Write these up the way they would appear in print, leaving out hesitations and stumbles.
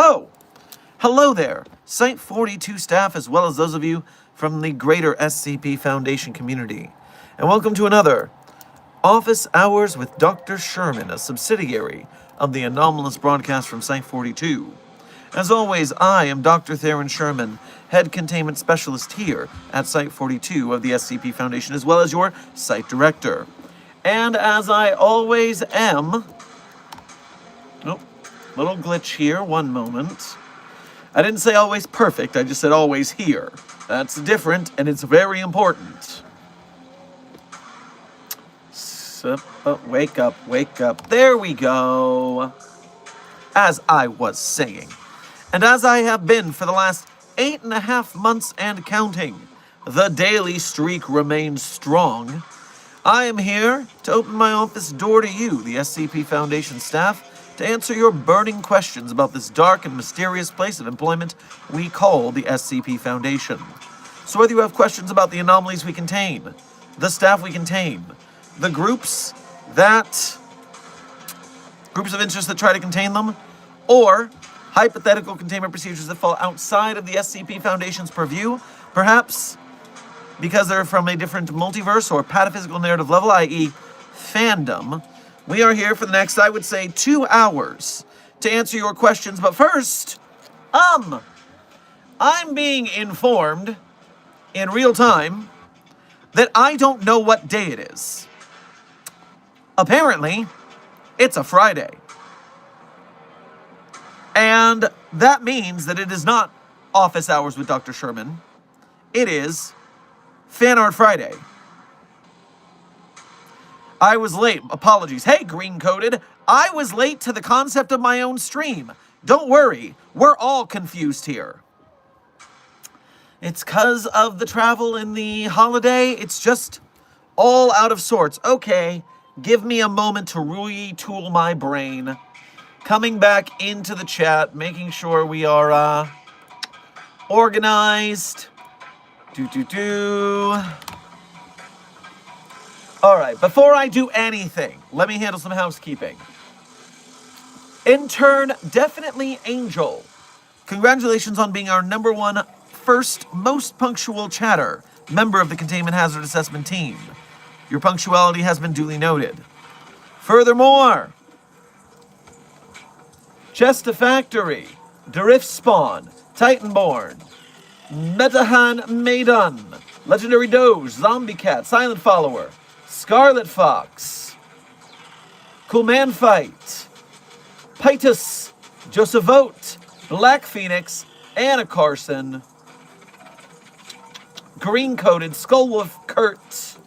Oh, hello there, Site 42 staff, as well as those of you from the greater SCP Foundation community. And welcome to another Office Hours with Dr. Sherman, a subsidiary of the anomalous broadcast from Site 42. As always, I am Dr. Theron Sherman, Head Containment Specialist here at Site 42 of the SCP Foundation, as well as your Site Director. And as I always am... Oh, little glitch here, one moment. I didn't say always perfect, I just said always here. That's different, and it's very important. So, wake up, wake up. There we go. As I was saying. And as I have been for the last 8.5 months and counting, the daily streak remains strong. I am here to open my office door to you, the SCP Foundation staff, to answer your burning questions about this dark and mysterious place of employment we call the SCP Foundation. So whether you have questions about the anomalies we contain, the staff we contain, the groups of interest that try to contain them, or hypothetical containment procedures that fall outside of the SCP Foundation's purview, perhaps because they're from a different multiverse or pataphysical narrative level, i.e. fandom, we are here for the next, I would say, 2 hours to answer your questions. But first, I'm being informed in real time that I don't know what day it is. Apparently, it's a Friday. And that means that it is not Office Hours with Dr. Sherman. It is Fanart Friday. I was late. Apologies. Hey, green-coated. I was late to the concept of my own stream. Don't worry. We're all confused here. It's 'cause of the travel and the holiday. It's just all out of sorts. Okay, give me a moment to retool my brain. Coming back into the chat, making sure we are organized. All right, before I do anything, let me handle some housekeeping. Intern Definitely Angel, congratulations on being our #1 first most punctual chatter member of the Containment Hazard Assessment team. Your punctuality has been duly noted. Furthermore, Chesta Factory, Drift Spawn, Titanborn, Metahan Maidun, Legendary Doge, Zombie Cat, Silent Follower, Scarlet Fox, Cool Man Fight, Pitus, Joseph Vote, Black Phoenix, Anna Carson, Green Coated, Skullwolf Kurt.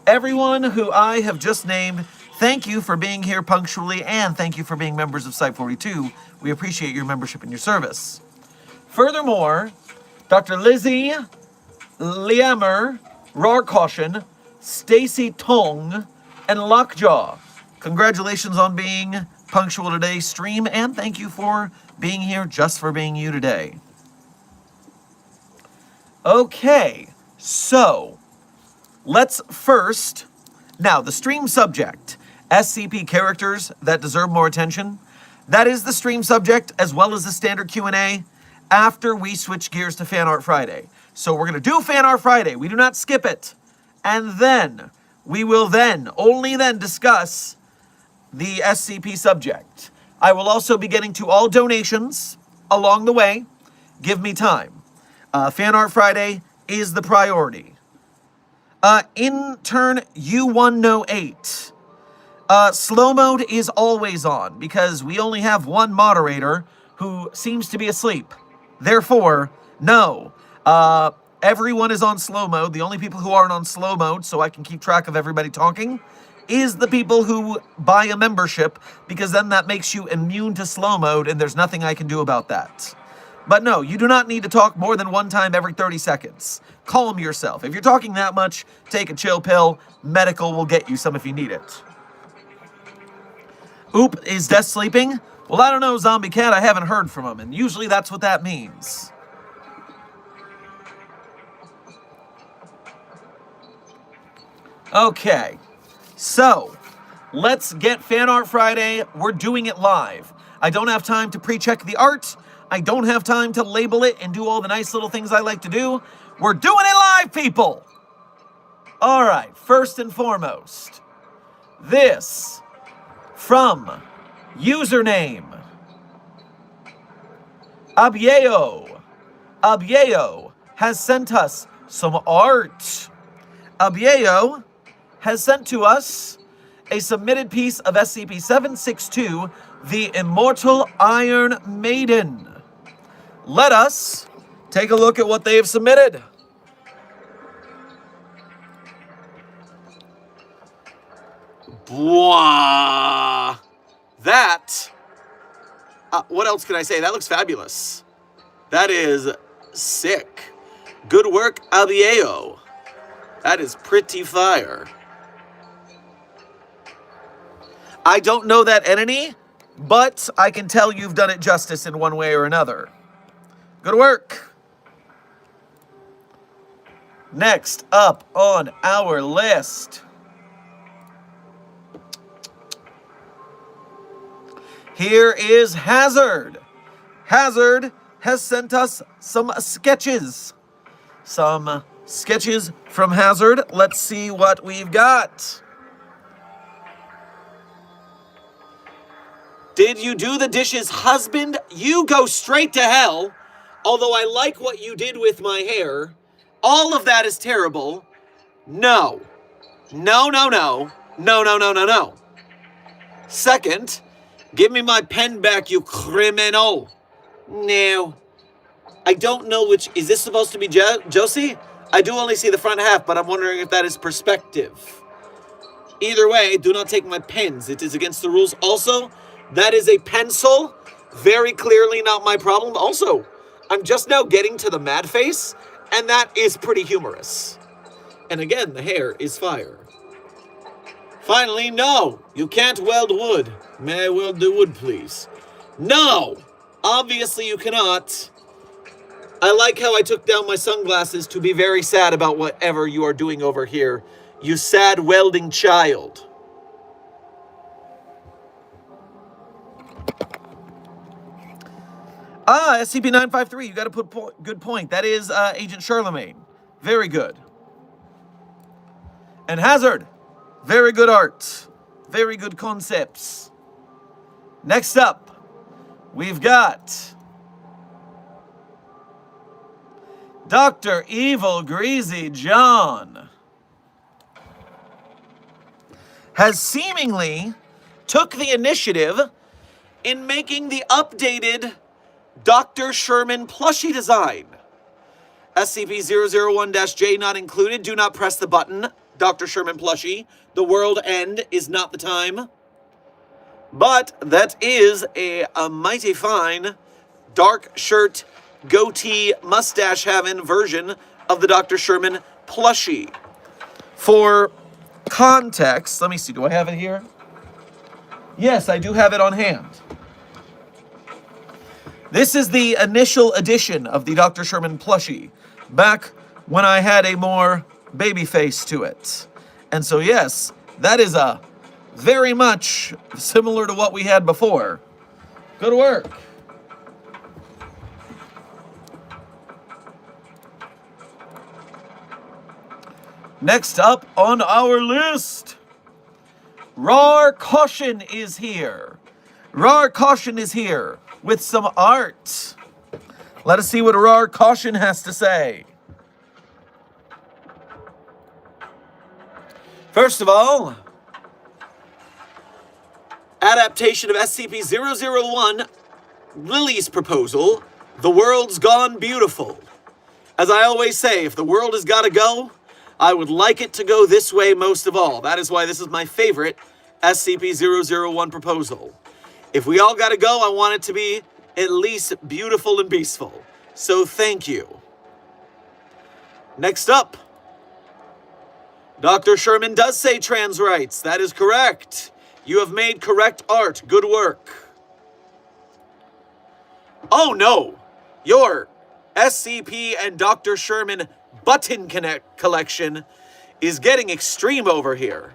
Everyone who I have just named, thank you for being here punctually, and thank you for being members of Site 42. We appreciate your membership and your service. Furthermore, Dr. Lizzie, Liamer, Rar Caution, Stacy Tong, and Lockjaw, congratulations on being punctual today's stream, and thank you for being here just for being you today. Okay, so let's first, now the stream subject, SCP characters that deserve more attention. That is the stream subject, as well as the standard Q&A, after we switch gears to Fan Art Friday. So we're going to do Fan Art Friday. We do not skip it. And then we will only then discuss the SCP subject. I will also be getting to all donations along the way. Give me time. Fan Art Friday is the priority. Intern U108. Slow mode is always on because we only have one moderator who seems to be asleep. Therefore, no. Everyone is on slow mode. The only people who aren't on slow mode, so I can keep track of everybody talking, is the people who buy a membership, because then that makes you immune to slow mode, and there's nothing I can do about that. But no, you do not need to talk more than one time every 30 seconds. Calm yourself. If you're talking that much, take a chill pill. Medical will get you some if you need it. Oop, is Death sleeping? Well, I don't know, Zombie Cat. I haven't heard from him, and usually that's what that means. Okay, so let's get Fan Art Friday. We're doing it live. I don't have time to pre-check the art. I don't have time to label it and do all the nice little things I like to do. We're doing it live, people! All right, first and foremost, this from username Abieo. Abieo has sent us some art. Abieo has sent to us a submitted piece of SCP-762, the Immortal Iron Maiden. Let us take a look at what they have submitted. Blah. That, what else can I say? That looks fabulous. That is sick. Good work, Abieo. That is pretty fire. I don't know that entity, but I can tell you've done it justice in one way or another. Good work. Next up on our list, here is Hazard. Hazard has sent us some sketches. Some sketches from Hazard. Let's see what we've got. Did you do the dishes, husband? You go straight to hell. Although I like what you did with my hair. All of that is terrible. No. No, no, no. No, no, no, no, no. Second, give me my pen back, you criminal. No. I don't know which... Is this supposed to be Josie? I do only see the front half, but I'm wondering if that is perspective. Either way, do not take my pens. It is against the rules. Also, that is a pencil. Very clearly not my problem. Also, I'm just now getting to the mad face, and that is pretty humorous. And again, the hair is fire. Finally, no. You can't weld wood. May I weld the wood, please? No. Obviously, you cannot. I like how I took down my sunglasses to be very sad about whatever you are doing over here. You sad welding child. SCP-953, you got to put good point. That is Agent Charlemagne. Very good. And Hazard, very good art. Very good concepts. Next up, we've got Dr. Evil Greasy John. Has seemingly took the initiative in making the updated Dr. Sherman plushie design. SCP-001-J not included. Do not press the button. Dr. Sherman plushie. The world end is not the time. But that is a mighty fine dark shirt, goatee, mustache having version of the Dr. Sherman plushie. For context, let me see, do I have it here? Yes, I do have it on hand. This is the initial edition of the Dr. Sherman plushie, back when I had a more baby face to it. And so yes, that is a very much similar to what we had before. Good work. Next up on our list, Rar Caution is here. Rar Caution is here with some art. Let us see what Rar Caution has to say. First of all, adaptation of SCP-001, Lily's proposal, The World's Gone Beautiful. As I always say, if the world has got to go, I would like it to go this way most of all. That is why this is my favorite SCP-001 proposal. If we all got to go, I want it to be at least beautiful and peaceful. So thank you. Next up, Dr. Sherman does say trans rights. That is correct. You have made correct art. Good work. Oh no! Your SCP and Dr. Sherman button collection is getting extreme over here.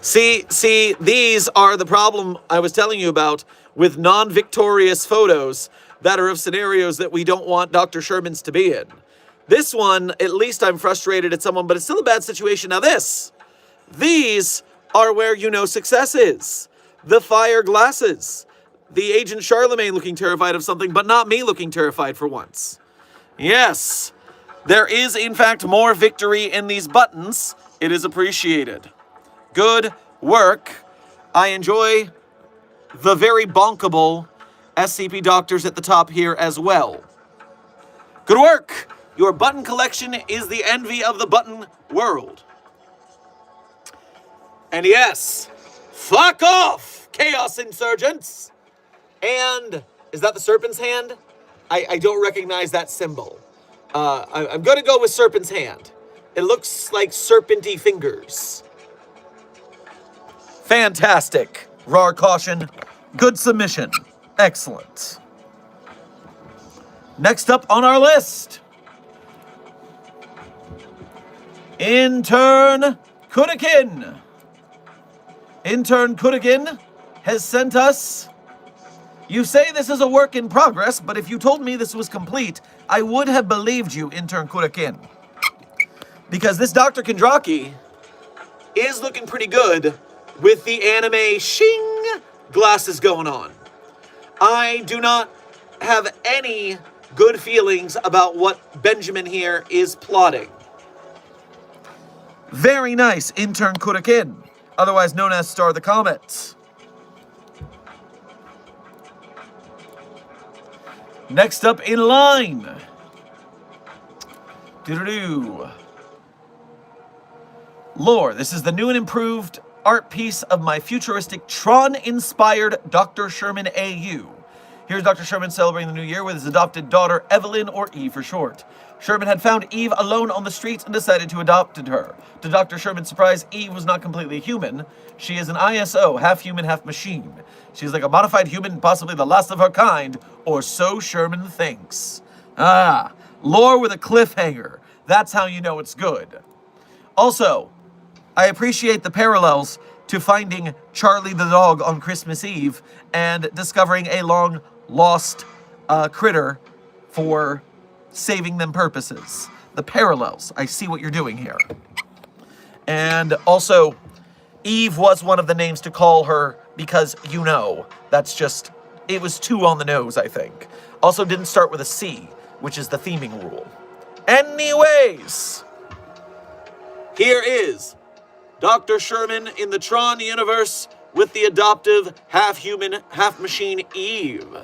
See, these are the problem I was telling you about with non-victorious photos that are of scenarios that we don't want Dr. Sherman's to be in. This one, at least I'm frustrated at someone, but it's still a bad situation. Now these are where you know success is. The fire glasses. The Agent Charlemagne looking terrified of something, but not me looking terrified for once. Yes, there is in fact more victory in these buttons. It is appreciated. Good work. I enjoy the very bonkable SCP doctors at the top here as well. Good work. Your button collection is the envy of the button world. And yes, fuck off, Chaos Insurgents! And is that the serpent's hand? I don't recognize that symbol. I'm going to go with serpent's hand. It looks like serpenty fingers. Fantastic. Rar Caution. Good submission. Excellent. Next up on our list, Intern Kudakin. Intern Kudakin has sent us, you say this is a work in progress, but if you told me this was complete, I would have believed you, Intern Kudakin. Because this Dr. Kendraki is looking pretty good with the anime shing glasses going on. I do not have any good feelings about what Benjamin here is plotting. Very nice, Intern Kudakin, otherwise known as Star the Comet. Next up in line. Doo-doo-doo. Lore, this is the new and improved art piece of my futuristic Tron-inspired Dr. Sherman AU. Here's Dr. Sherman celebrating the new year with his adopted daughter, Evelyn, or Eve for short. Sherman had found Eve alone on the streets and decided to adopt her. To Dr. Sherman's surprise, Eve was not completely human. She is an ISO, half human, half machine. She's like a modified human, possibly the last of her kind, or so Sherman thinks. Ah, lore with a cliffhanger. That's how you know it's good. Also, I appreciate the parallels to finding Charlie the dog on Christmas Eve and discovering a long-lost critter for saving them purposes. The parallels. I see what you're doing here. And also, Eve was one of the names to call her because, you know, that's just, it was too on the nose, I think. Also didn't start with a C, which is the theming rule. Anyways, here is Dr. Sherman in the Tron universe with the adoptive half-human, half-machine Eve.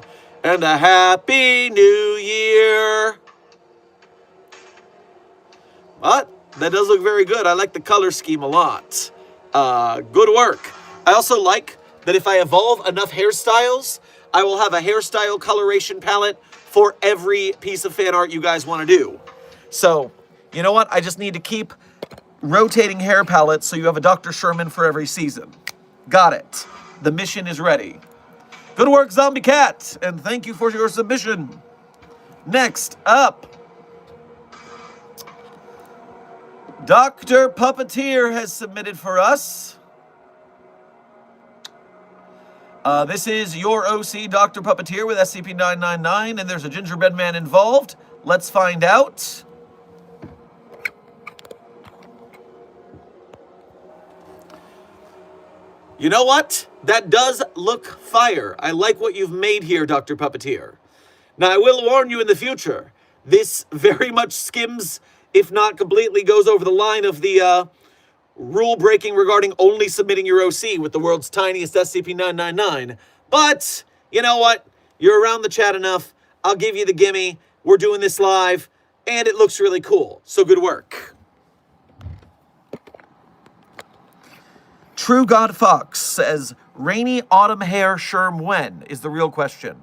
And a Happy New Year! But that does look very good. I like the color scheme a lot. Good work. I also like that if I evolve enough hairstyles, I will have a hairstyle coloration palette for every piece of fan art you guys want to do. So, you know what? I just need to keep rotating hair palettes so you have a Dr. Sherman for every season. Got it. The mission is ready. Good work, Zombie Cat, and thank you for your submission. Next up, Dr. Puppeteer has submitted for us. This is your OC, Dr. Puppeteer, with SCP-999, and there's a gingerbread man involved. Let's find out. You know what? That does look fire. I like what you've made here, Dr. Puppeteer. Now, I will warn you in the future, this very much skims, if not completely goes over the line of the rule breaking regarding only submitting your OC with the world's tiniest SCP-999. But, you know what? You're around the chat enough. I'll give you the gimme. We're doing this live, and it looks really cool. So good work. True God Fox says, rainy autumn hair Sherm when is the real question.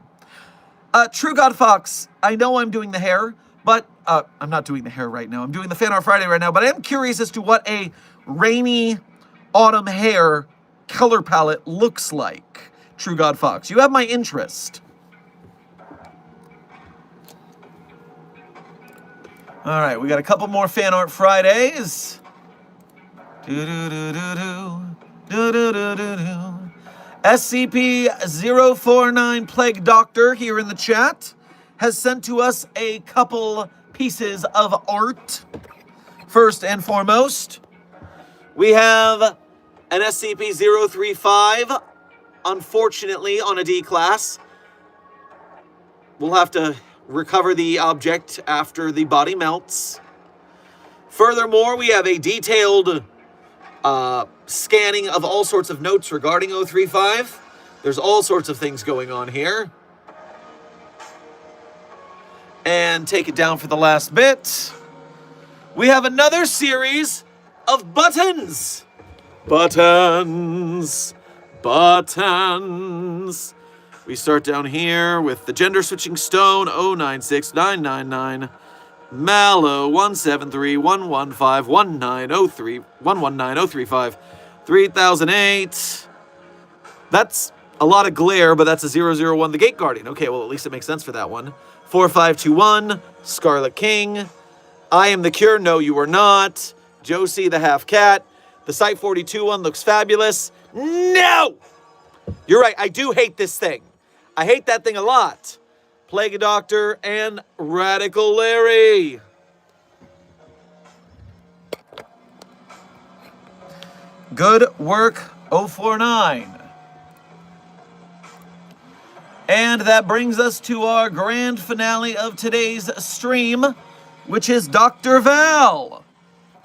True God Fox, I know I'm doing the hair, but I'm not doing the hair right now. I'm doing the Fanart Friday right now, but I am curious as to what a rainy autumn hair color palette looks like. True God Fox, you have my interest. All right, we got a couple more Fanart Fridays. SCP-049 Plague Doctor here in the chat has sent to us a couple pieces of art. First and foremost, we have an SCP-035, unfortunately on a D class. We'll have to recover the object after the body melts. Furthermore, we have a detailed scanning of all sorts of notes regarding 035. There's all sorts of things going on here. And take it down for the last bit. We have another series of buttons. Buttons. Buttons. We start down here with the gender switching stone 096999. Mallow 173-115-1903 119035 3008. That's a lot of glare, but that's a 001, the Gate Guardian. Okay, well, at least it makes sense for that one. 4521, Scarlet King. I am the cure. No, you are not. Josie the half cat. The Site 42 one looks fabulous. No! You're right, I do hate this thing. I hate that thing a lot. Plague Doctor and Radical Larry. Good work, 049. And that brings us to our grand finale of today's stream, which is Dr. Val.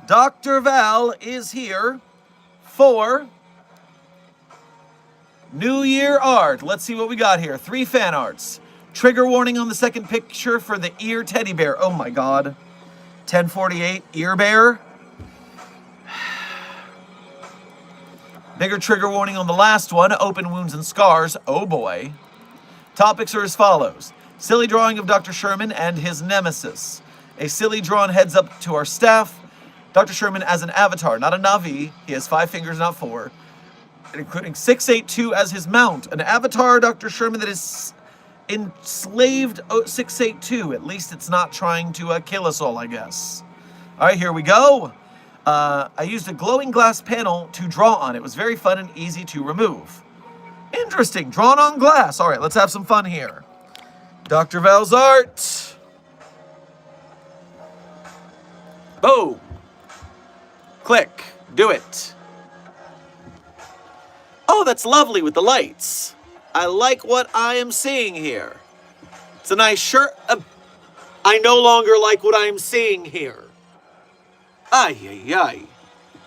Dr. Val is here for New Year art. Let's see what we got here. 3 fan arts. Trigger warning on the second picture for the ear teddy bear. Oh my god. 1048 ear bear. Bigger trigger warning on the last one. Open wounds and scars. Oh boy. Topics are as follows. Silly drawing of Dr. Sherman and his nemesis. A silly drawn heads up to our staff. Dr. Sherman as an avatar, not a Navi. He has 5 fingers, not 4. Including 682 as his mount. An avatar Dr. Sherman that is enslaved 682. At least it's not trying to kill us all, I guess. All right, here we go. I used a glowing glass panel to draw on. It was very fun and easy to remove. Interesting, drawn on glass. All right, let's have some fun here. Dr. Val's art. Boom. Click. Do it. Oh, that's lovely with the lights. I like what I am seeing here. It's a nice shirt. I no longer like what I am seeing here. Ay, ay, ay.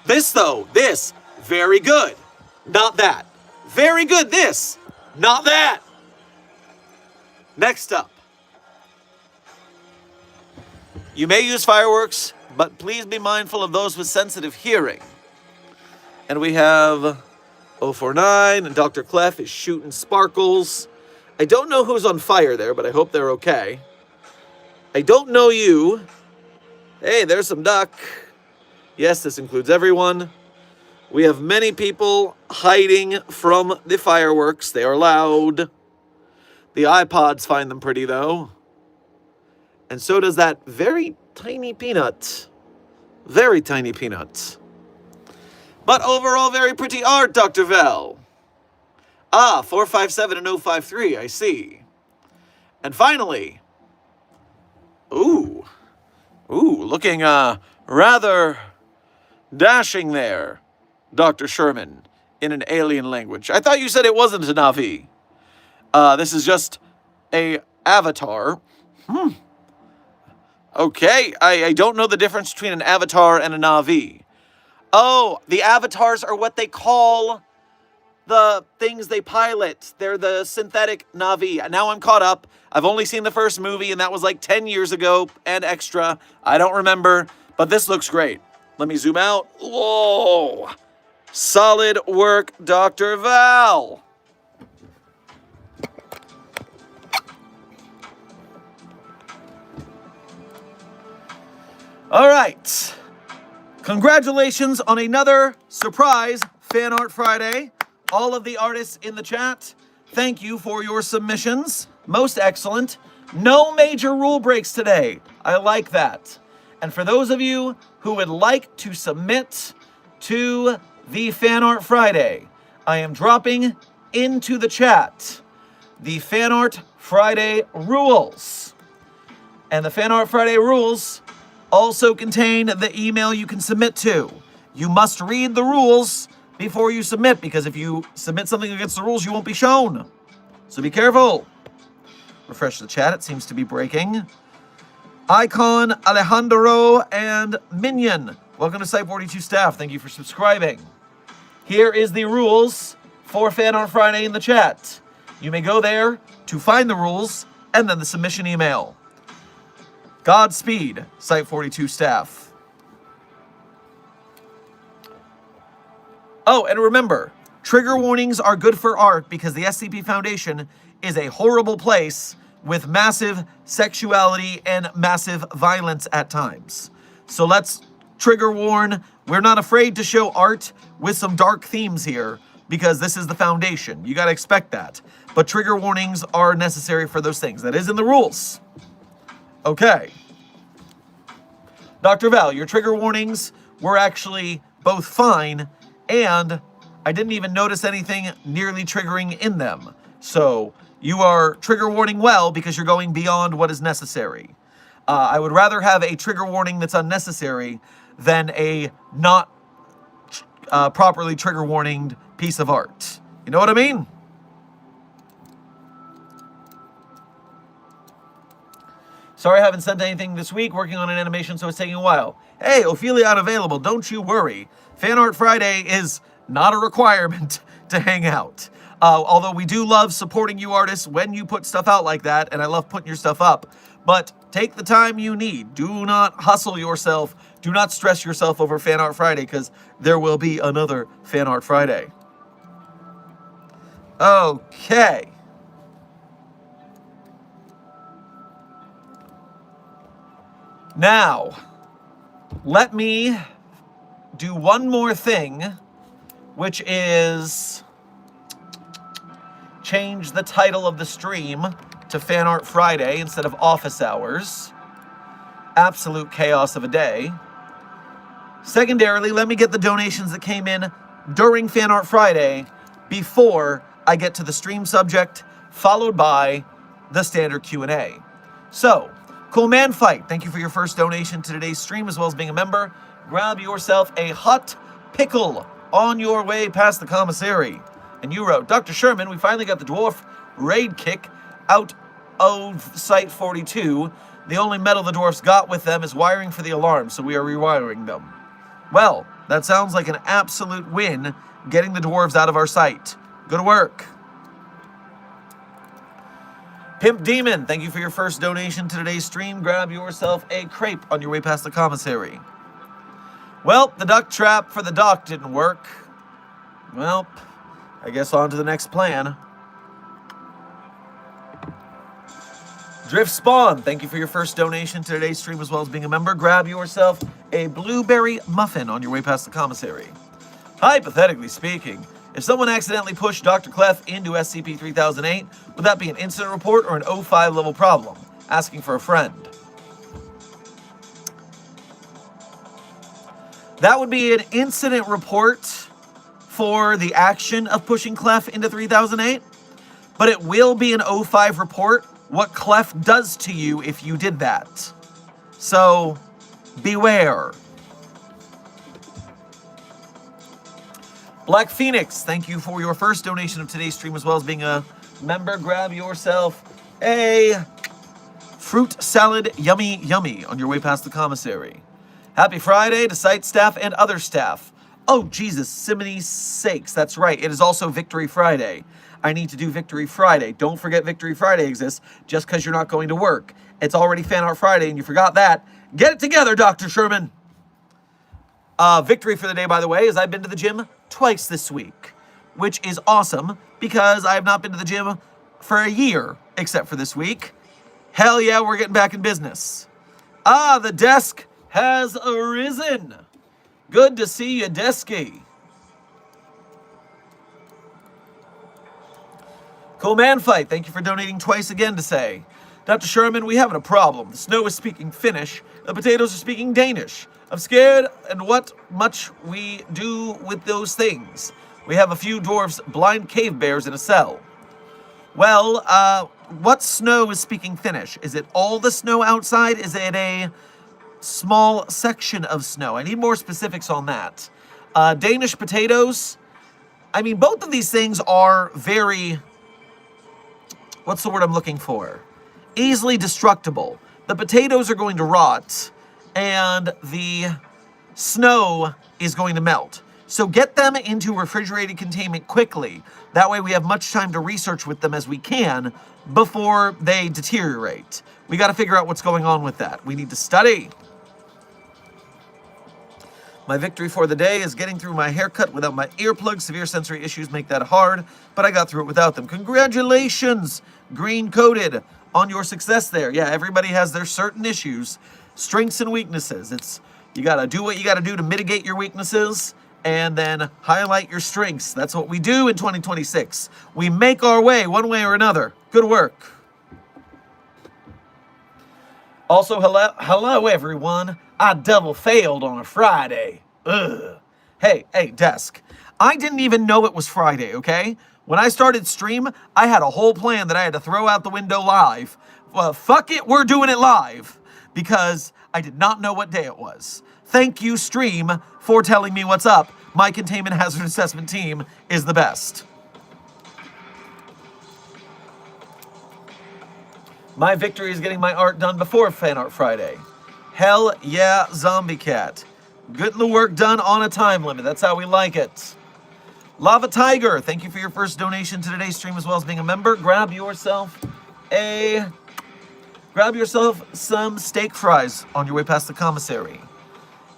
This, though, this, very good. Not that. Very good, this. Not that. Next up. You may use fireworks, but please be mindful of those with sensitive hearing. And we have 049, and Dr. Clef is shooting sparkles. I don't know who's on fire there, but I hope they're okay. I don't know you. Hey, there's some duck. Yes, this includes everyone. We have many people hiding from the fireworks. They are loud. The iPods find them pretty, though. And so does that very tiny peanut. Very tiny peanut. But overall, very pretty art, Dr. Val. Ah, 457 and 053, I see. And finally, ooh, looking rather dashing there, Dr. Sherman. in an alien language. I thought you said it wasn't a Na'vi. This is just a avatar. Okay, I don't know the difference between an avatar and a Na'vi. Oh, the avatars are what they call the things they pilot. They're the synthetic Na'vi. Now I'm caught up. I've only seen the first movie, and that was like 10 years ago and extra. I don't remember, but this looks great. Let me zoom out. Whoa! Solid work, Dr. Val. All right. Congratulations on another surprise Fan Art Friday. All of the artists in the chat, thank you for your submissions. Most excellent. No major rule breaks today. I like that. And for those of you who would like to submit to the Fan Art Friday, I am dropping into the chat the Fan Art Friday rules. And the Fan Art Friday rules also contain the email you can submit to. You must read the rules before you submit, because if you submit something against the rules, you won't be shown. So be careful. Refresh the chat. It seems to be breaking. Icon, Alejandro, and Minion. Welcome to Site 42 staff. Thank you for subscribing. Here is the rules for Fan Art Friday in the chat. You may go there to find the rules and then the submission email. Godspeed, Site 42 staff. Oh, and remember, trigger warnings are good for art because the SCP Foundation is a horrible place with massive sexuality and massive violence at times. So let's trigger warn. We're not afraid to show art with some dark themes here because this is the Foundation. You gotta expect that. But trigger warnings are necessary for those things. That is in the rules. Okay. Dr. Val, your trigger warnings were actually both fine, and I didn't even notice anything nearly triggering in them. So you are trigger warning well because you're going beyond what is necessary. I would rather have a trigger warning that's unnecessary than a not properly trigger warninged piece of art. You know what I mean? Sorry I haven't sent anything this week, working on an animation, so it's taking a while. Hey, Ophelia unavailable, don't you worry. Fan Art Friday is not a requirement to hang out. Although we do love supporting you artists when you put stuff out like that, and I love putting your stuff up. But take the time you need. Do not hustle yourself. Do not stress yourself over Fan Art Friday, because there will be another Fan Art Friday. Okay. Now, let me do one more thing, which is change the title of the stream to Fan Art Friday instead of Office Hours. Absolute chaos of a day. Secondarily, let me get the donations that came in during Fan Art Friday before I get to the stream subject, followed by the standard Q&A. So, Cool Man Fight, thank you for your first donation to today's stream, as well as being a member. Grab yourself a hot pickle on your way past the commissary. And you wrote, Dr. Sherman, we finally got the dwarf raid kick out of Site 42. The only metal the dwarfs got with them is wiring for the alarm, so we are rewiring them. Well, that sounds like an absolute win, getting the dwarves out of our sight. Good work. Pimp Demon, thank you for your first donation to today's stream. Grab yourself a crepe on your way past the commissary. Well, the duck trap for the dock didn't work. Well, I guess on to the next plan. Drift Spawn, thank you for your first donation to today's stream, as well as being a member. Grab yourself a blueberry muffin on your way past the commissary. Hypothetically speaking, if someone accidentally pushed Dr. Clef into SCP-3008, would that be an incident report or an 05 level problem? Asking for a friend. That would be an incident report for the action of pushing Clef into 3008, but it will be an 05 report what Clef does to you if you did that. So, beware. Black Phoenix, thank you for your first donation of today's stream, as well as being a member. Grab yourself a fruit salad, yummy, yummy, on your way past the commissary. Happy Friday to site staff and other staff. Oh, Jesus, Siminy's sakes, that's right. It is also Victory Friday. I need to do Victory Friday. Don't forget Victory Friday exists just because you're not going to work. It's already Fanart Friday and you forgot that. Get it together, Dr. Sherman. Victory for the day, by the way, is I've been to the gym twice this week, which is awesome because I have not been to the gym for a year, except for this week. Hell yeah, we're getting back in business. The desk has arisen. Good to see you, Desky. Cool Man Fight, thank you for donating twice again to say, Dr. Sherman, we having a problem. The snow is speaking Finnish, the potatoes are speaking Danish. I'm scared and what much we do with those things. We have a few dwarves, blind cave bears in a cell. Well, what snow is speaking Finnish? Is it all the snow outside? Is it a small section of snow? I need more specifics on that. Danish potatoes. I mean, both of these things are very, what's the word I'm looking for? Easily destructible. The potatoes are going to rot, and the snow is going to melt. So get them into refrigerated containment quickly. That way we have much time to research with them as we can before they deteriorate. We got to figure out what's going on with that. We need to study. My victory for the day is getting through my haircut without my earplugs. Severe sensory issues make that hard, but I got through it without them. Congratulations, green-coated, on your success there. Yeah, everybody has their certain issues, strengths and weaknesses. You got to do what you got to do to mitigate your weaknesses and then highlight your strengths. That's what we do in 2026. We make our way one way or another. Good work. Also, hello everyone. I double failed on a Friday. Ugh. Hey, desk. I didn't even know it was Friday, okay? When I started stream, I had a whole plan that I had to throw out the window live. Well, fuck it, we're doing it live. Because I did not know what day it was. Thank you, stream, for telling me what's up. My containment hazard assessment team is the best. My victory is getting my art done before Fanart Friday. Hell yeah, Zombie Cat. Getting the work done on a time limit. That's how we like it. Lava Tiger, thank you for your first donation to today's stream as well as being a member. Grab yourself some steak fries on your way past the commissary.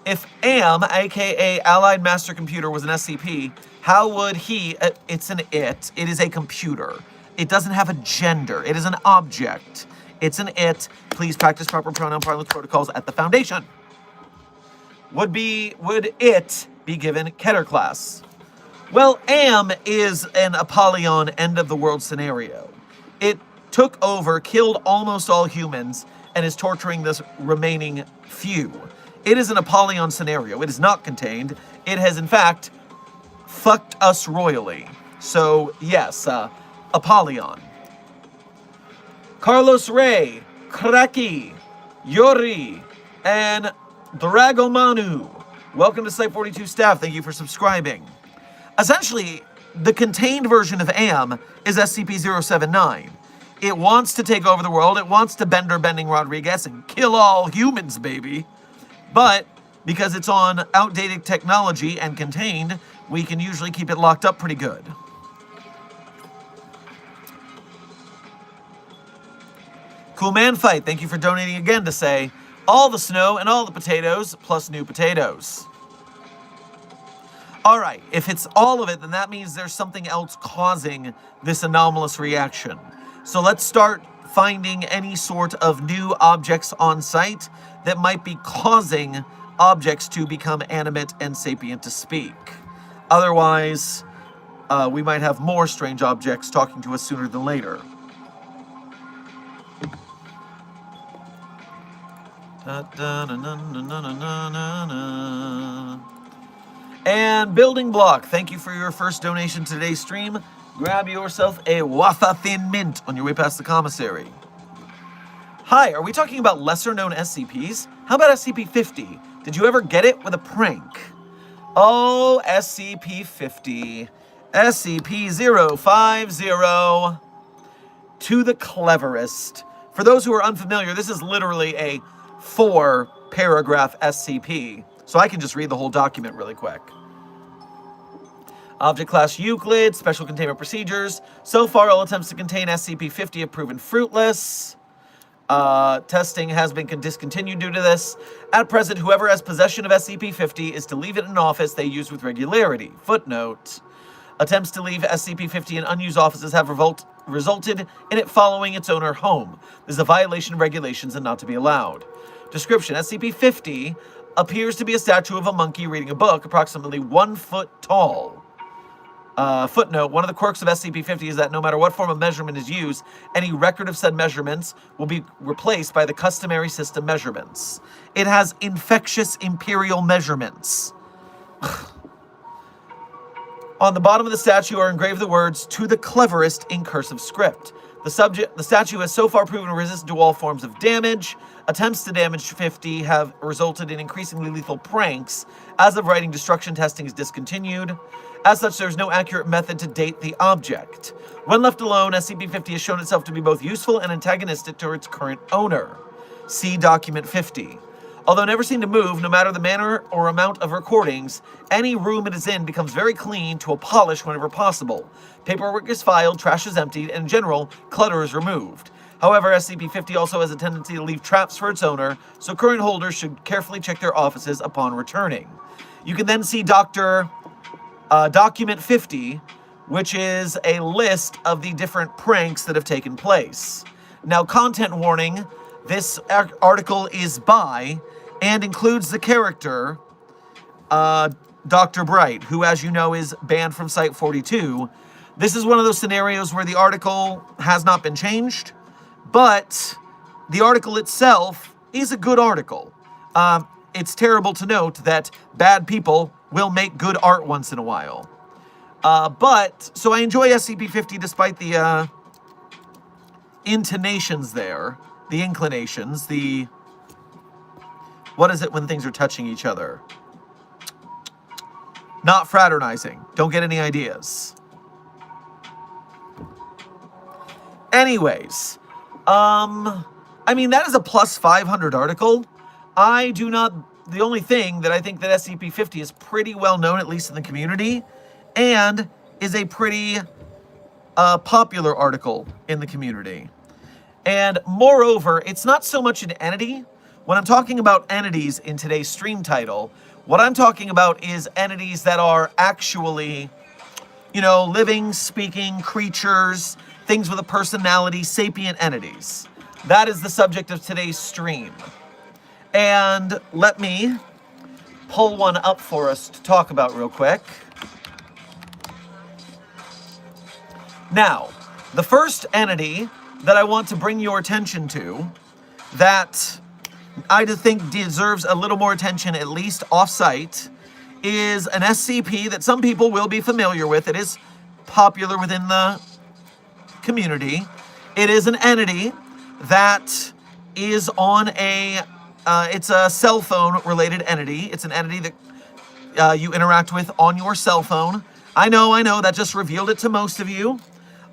If AM, aka Allied Master Computer, was an SCP, how would he, it's an it is a computer. It doesn't have a gender. It is an object. It's an it. Please practice proper pronoun parlance protocols at the Foundation. Would it be given Keter class? Well, AM is an Apollyon end of the world scenario. It took over, killed almost all humans, and is torturing this remaining few. It is an Apollyon scenario. It is not contained. It has, in fact, fucked us royally. So, yes, Apollyon. Carlos Ray, Kraki, Yori, and Dragomanu. Welcome to Site 42 staff. Thank you for subscribing. Essentially, the contained version of AM is SCP-079. It wants to take over the world. It wants to Bender Bending Rodriguez and kill all humans, baby. But because it's on outdated technology and contained, we can usually keep it locked up pretty good. Cool Man Fight, thank you for donating again to say, all the snow and all the potatoes, plus new potatoes. All right, if it's all of it, then that means there's something else causing this anomalous reaction. So let's start finding any sort of new objects on site that might be causing objects to become animate and sapient to speak. Otherwise, we might have more strange objects talking to us sooner than later. And Building Block, thank you for your first donation to today's stream. Grab yourself a Wafa Thin Mint on your way past the commissary. Hi, are we talking about lesser known SCPs? How about SCP-50? Did you ever get it with a prank? Oh, SCP-50. SCP-050. To the cleverest. For those who are unfamiliar, this is literally a 4-paragraph SCP. So I can just read the whole document really quick. Object Class Euclid, Special Containment Procedures. So far, all attempts to contain SCP-50 have proven fruitless. Testing has been discontinued due to this. At present, whoever has possession of SCP-50 is to leave it in an office they use with regularity. Footnote. Attempts to leave SCP-50 in unused offices have resulted in it following its owner home. This is a violation of regulations and not to be allowed. Description. SCP-50 appears to be a statue of a monkey reading a book, approximately 1 foot tall. Footnote, one of the quirks of SCP-50 is that no matter what form of measurement is used, any record of said measurements will be replaced by the customary system measurements. It has infectious imperial measurements. On the bottom of the statue are engraved the words, "To the cleverest," in cursive script. The statue has so far proven resistant to all forms of damage. Attempts to damage 50 have resulted in increasingly lethal pranks. As of writing, destruction testing is discontinued. As such, there is no accurate method to date the object. When left alone, SCP-50 has shown itself to be both useful and antagonistic to its current owner. See Document 50. Although never seen to move, no matter the manner or amount of recordings, any room it is in becomes very clean to a polish whenever possible. Paperwork is filed, trash is emptied, and in general, clutter is removed. However, SCP-50 also has a tendency to leave traps for its owner, so current holders should carefully check their offices upon returning. You can then see Document 50, which is a list of the different pranks that have taken place. Now, content warning, this article is by and includes the character Dr. Bright, who, as you know, is banned from Site-42. This is one of those scenarios where the article has not been changed, but the article itself is a good article. It's terrible to note that bad people will make good art once in a while. So I enjoy SCP-50 despite the intonations there, the inclinations, what is it when things are touching each other? Not fraternizing. Don't get any ideas. Anyways, I mean, that is a plus 500 article. The only thing that I think that SCP-50 is pretty well known, at least in the community, and is a pretty popular article in the community. And moreover, it's not so much an entity. When I'm talking about entities in today's stream title, what I'm talking about is entities that are actually, living, speaking creatures, things with a personality, sapient entities. That is the subject of today's stream. And let me pull one up for us to talk about real quick. Now, the first entity that I want to bring your attention to, that I think deserves a little more attention, at least off-site, is an SCP that some people will be familiar with. It is popular within the community. It is an entity that is on it's a cell phone related entity. It's an entity that you interact with on your cell phone. I know, that just revealed it to most of you.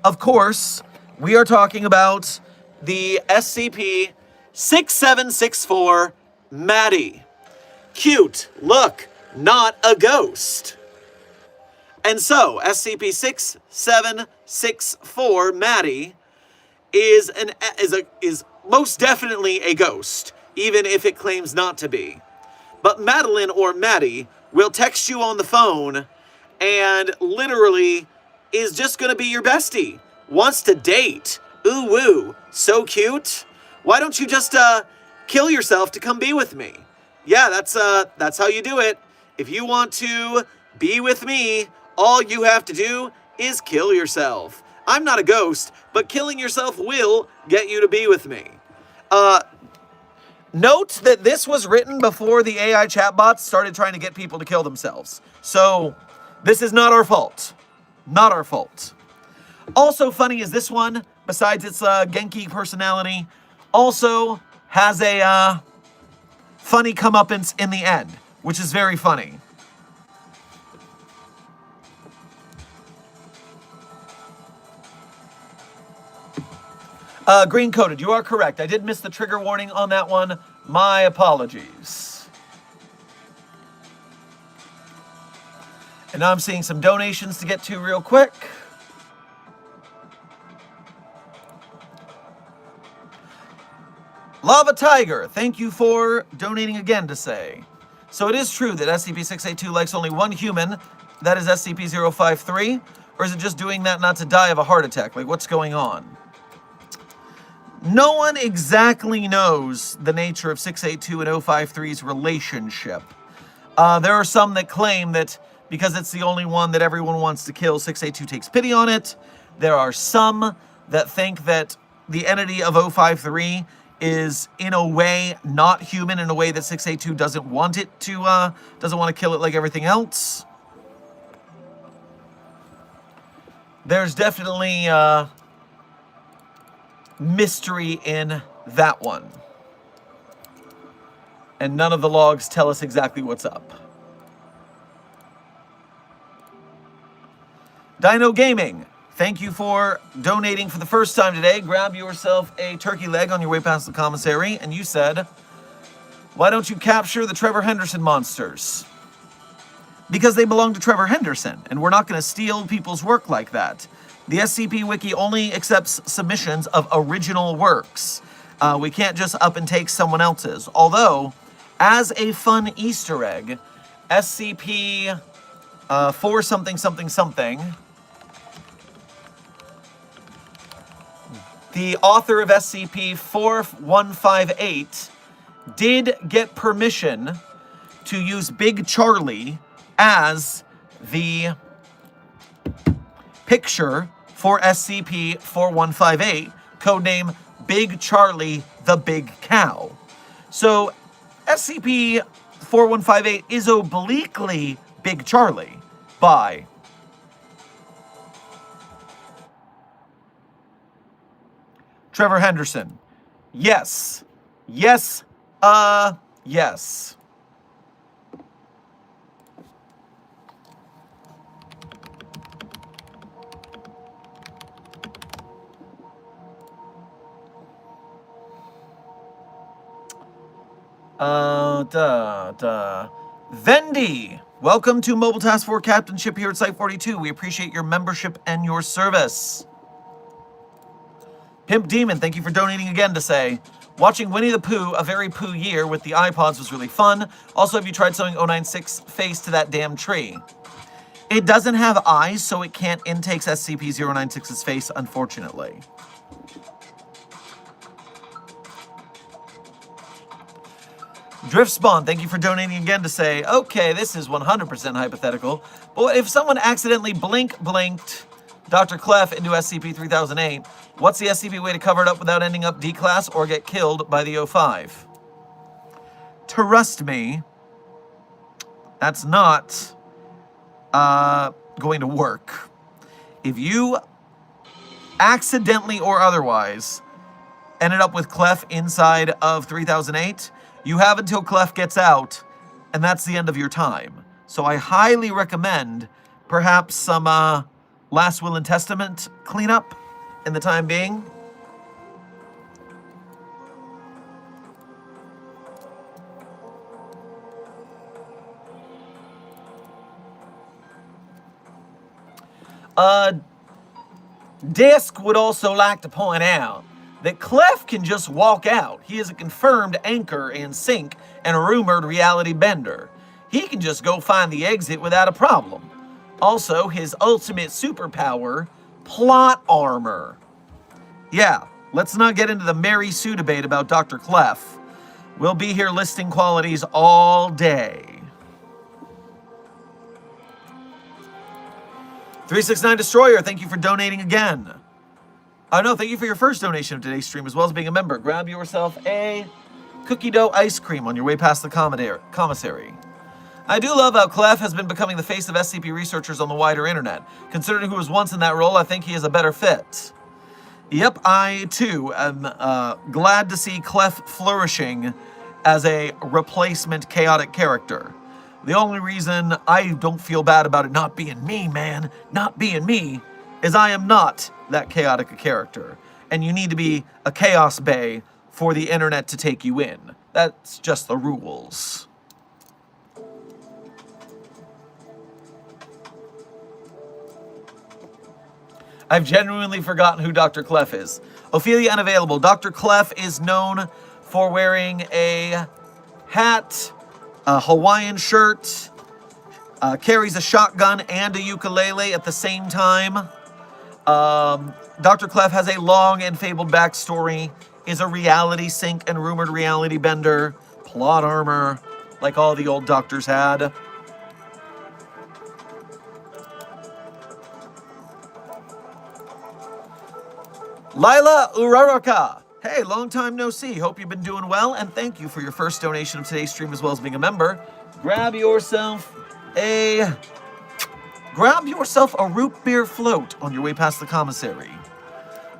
Of course, we are talking about the SCP-6764 Maddie. Cute, look, not a ghost. And so, SCP-6764 Maddie is most definitely a ghost, even if it claims not to be. But Madeline or Maddie will text you on the phone and literally is just going to be your bestie. Wants to date. Ooh woo, so cute. Why don't you just kill yourself to come be with me? Yeah, that's how you do it. If you want to be with me, all you have to do is kill yourself. I'm not a ghost, but killing yourself will get you to be with me. Note that this was written before the AI chatbots started trying to get people to kill themselves. So, this is not our fault. Not our fault. Also funny is this one, besides its Genki personality, also has a funny comeuppance in the end, which is very funny. Green Coated, you are correct. I did miss the trigger warning on that one. My apologies. And now I'm seeing some donations to get to real quick. Lava Tiger, thank you for donating again to say. So it is true that SCP-682 likes only one human, that is SCP-053, or is it just doing that not to die of a heart attack? Like, what's going on? No one exactly knows the nature of 682 and 053's relationship. There are some that claim that because it's the only one that everyone wants to kill, 682 takes pity on it. There are some that think that the entity of 053 is in a way not human, in a way that 682 doesn't want it to, doesn't want to kill it like everything else. There's definitely mystery in that one. And none of the logs tell us exactly what's up. Dino Gaming, thank you for donating for the first time today. Grab yourself a turkey leg on your way past the commissary, and you said, why don't you capture the Trevor Henderson monsters? Because they belong to Trevor Henderson, and we're not going to steal people's work like that. The SCP Wiki only accepts submissions of original works. We can't just up and take someone else's. Although, as a fun Easter egg, SCP 4 something something something, the author of SCP-4158 did get permission to use Big Charlie as the picture for SCP-4158, codename Big Charlie the Big Cow. So SCP-4158 is obliquely Big Charlie by Trevor Henderson. Yes. Yes. Yes. Vendi, welcome to Mobile Task Force Captainship here at Site 42. We appreciate your membership and your service. Pimp Demon, thank you for donating again to say, watching Winnie the Pooh, A Very Pooh Year with the iPods was really fun. Also, have you tried sewing 096 face to that damn tree? It doesn't have eyes, so it can't intake SCP-096's face, unfortunately. Driftspawn, thank you for donating again to say, okay, this is 100% hypothetical, but if someone accidentally blinked Dr. Clef into SCP-3008, what's the SCP way to cover it up without ending up D-class or get killed by the O5? Trust me, that's not going to work. If you accidentally or otherwise ended up with Clef inside of 3008, you have until Clef gets out, and that's the end of your time. So I highly recommend perhaps some Last Will and Testament cleanup in the time being. Disc would also like to point out that Clef can just walk out. He is a confirmed anchor and sink and a rumored reality bender. He can just go find the exit without a problem. Also, his ultimate superpower, plot armor. Yeah, let's not get into the Mary Sue debate about Dr. Clef. We'll be here listing qualities all day. 369 Destroyer, thank you for donating again. Oh no, thank you for your first donation of today's stream, as well as being a member. Grab yourself a cookie dough ice cream on your way past the commissary. I do love how Clef has been becoming the face of SCP researchers on the wider internet. Considering who was once in that role, I think he is a better fit. Yep, I too am glad to see Clef flourishing as a replacement chaotic character. The only reason I don't feel bad about it not being me, man, not being me, is I am not that chaotic a character. and you need to be a Chaos Bay for the internet to take you in. That's just the rules. I've genuinely forgotten who Dr. Clef is. Ophelia unavailable. Dr. Clef is known for wearing a hat, a Hawaiian shirt, carries a shotgun and a ukulele at the same time. Dr. Clef has a long and fabled backstory, is a reality sink and rumored reality bender, plot armor, like all the old doctors had. Lila Uraraka. Hey, long time no see. Hope you've been doing well, and thank you for your first donation of today's stream as well as being a member. Grab yourself a root beer float on your way past the commissary.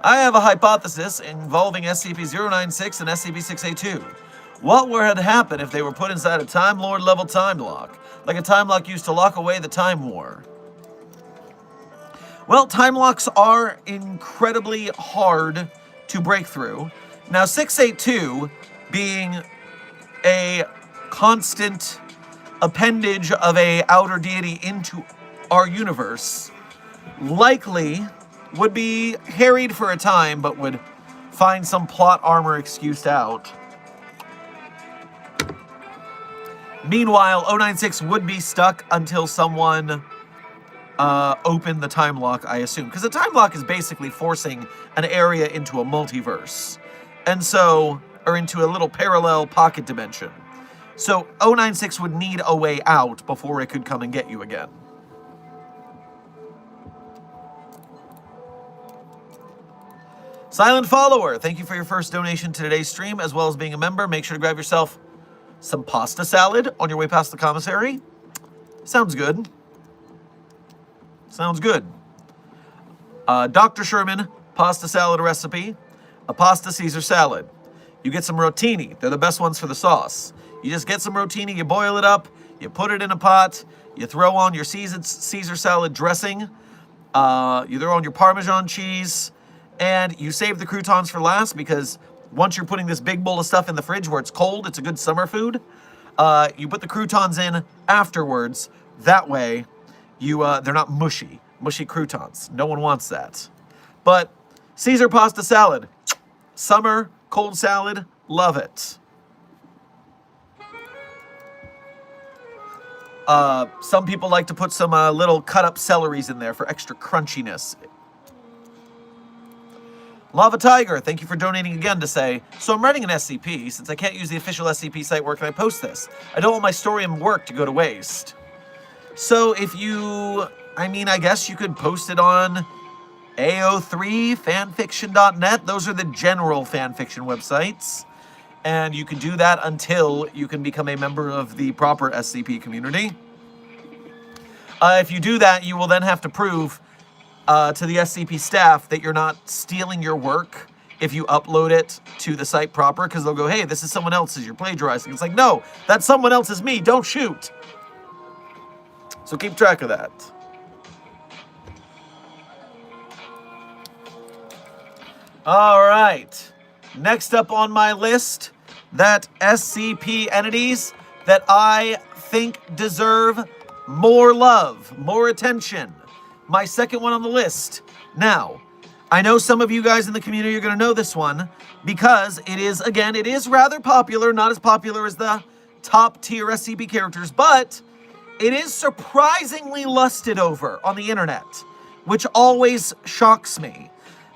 I have a hypothesis involving SCP-096 and SCP-682. What would happen if they were put inside a Time Lord level time lock, like a time lock used to lock away the Time War? Well, time locks are incredibly hard to break through. Now, 682 being a constant appendage of a outer deity into our universe, likely would be harried for a time, but would find some plot armor excused out. Meanwhile, 096 would be stuck until someone open the time lock, I assume. Because the time lock is basically forcing an area into a multiverse. And so, or into a little parallel pocket dimension. So 096 would need a way out before it could come and get you again. Silent Follower, thank you for your first donation to today's stream, as well as being a member. Make sure to grab yourself some pasta salad on your way past the commissary. Sounds good. Sounds good. Dr. Sherman, pasta salad recipe, a pasta Caesar salad. You get some rotini. They're the best ones for the sauce. You just get some rotini, you boil it up, you put it in a pot, you throw on your Caesar salad dressing, you throw on your Parmesan cheese, and you save the croutons for last because once you're putting this big bowl of stuff in the fridge where it's cold, it's a good summer food, you put the croutons in afterwards. That way, they're not mushy croutons. No one wants that. But Caesar pasta salad, summer, cold salad, love it. Some people like to put some little cut up celeries in there for extra crunchiness. Lava Tiger, thank you for donating again to say, so I'm writing an SCP. Since I can't use the official SCP site, where can I post this? I don't want my story and work to go to waste. So if you, I guess you could post it on AO3, fanfiction.net. Those are the general fanfiction websites. And you can do that until you can become a member of the proper SCP community. If you do that, you will then have to prove to the SCP staff that you're not stealing your work if you upload it to the site proper, because they'll go, hey, this is someone else's, you're plagiarizing. It's like, no, that someone else is me, don't shoot. So keep track of that. All right. Next up on my list, that SCP entities that I think deserve more love, more attention. My second one on the list. Now, I know some of you guys in the community are going to know this one because it is rather popular, not as popular as the top tier SCP characters, but it is surprisingly lusted over on the internet, which always shocks me.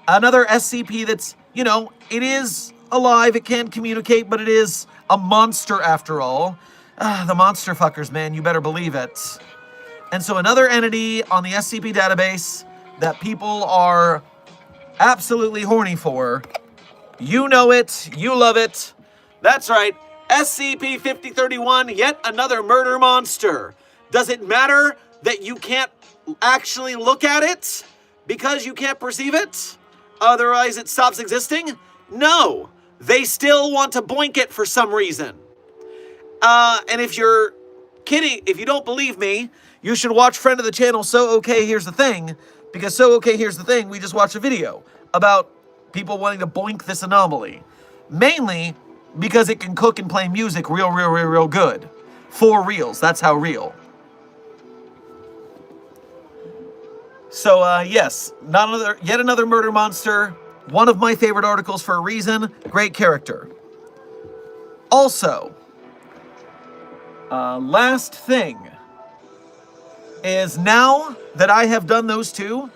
Another SCP that's, it is alive, it can communicate, but it is a monster after all. The monster fuckers, man, you better believe it. And so another entity on the SCP database that people are absolutely horny for. You know it, you love it. That's right, SCP-5031, yet another murder monster. Does it matter that you can't actually look at it because you can't perceive it? Otherwise it stops existing? No, they still want to boink it for some reason. And if you're kidding, if you don't believe me, you should watch friend of the channel, So Okay Here's the Thing, because So Okay Here's the Thing, we just watched a video about people wanting to boink this anomaly. Mainly because it can cook and play music real good. For reals, that's how real. So, yes, yet another murder monster. One of my favorite articles for a reason. Great character. Also, last thing is, now that I have done those two,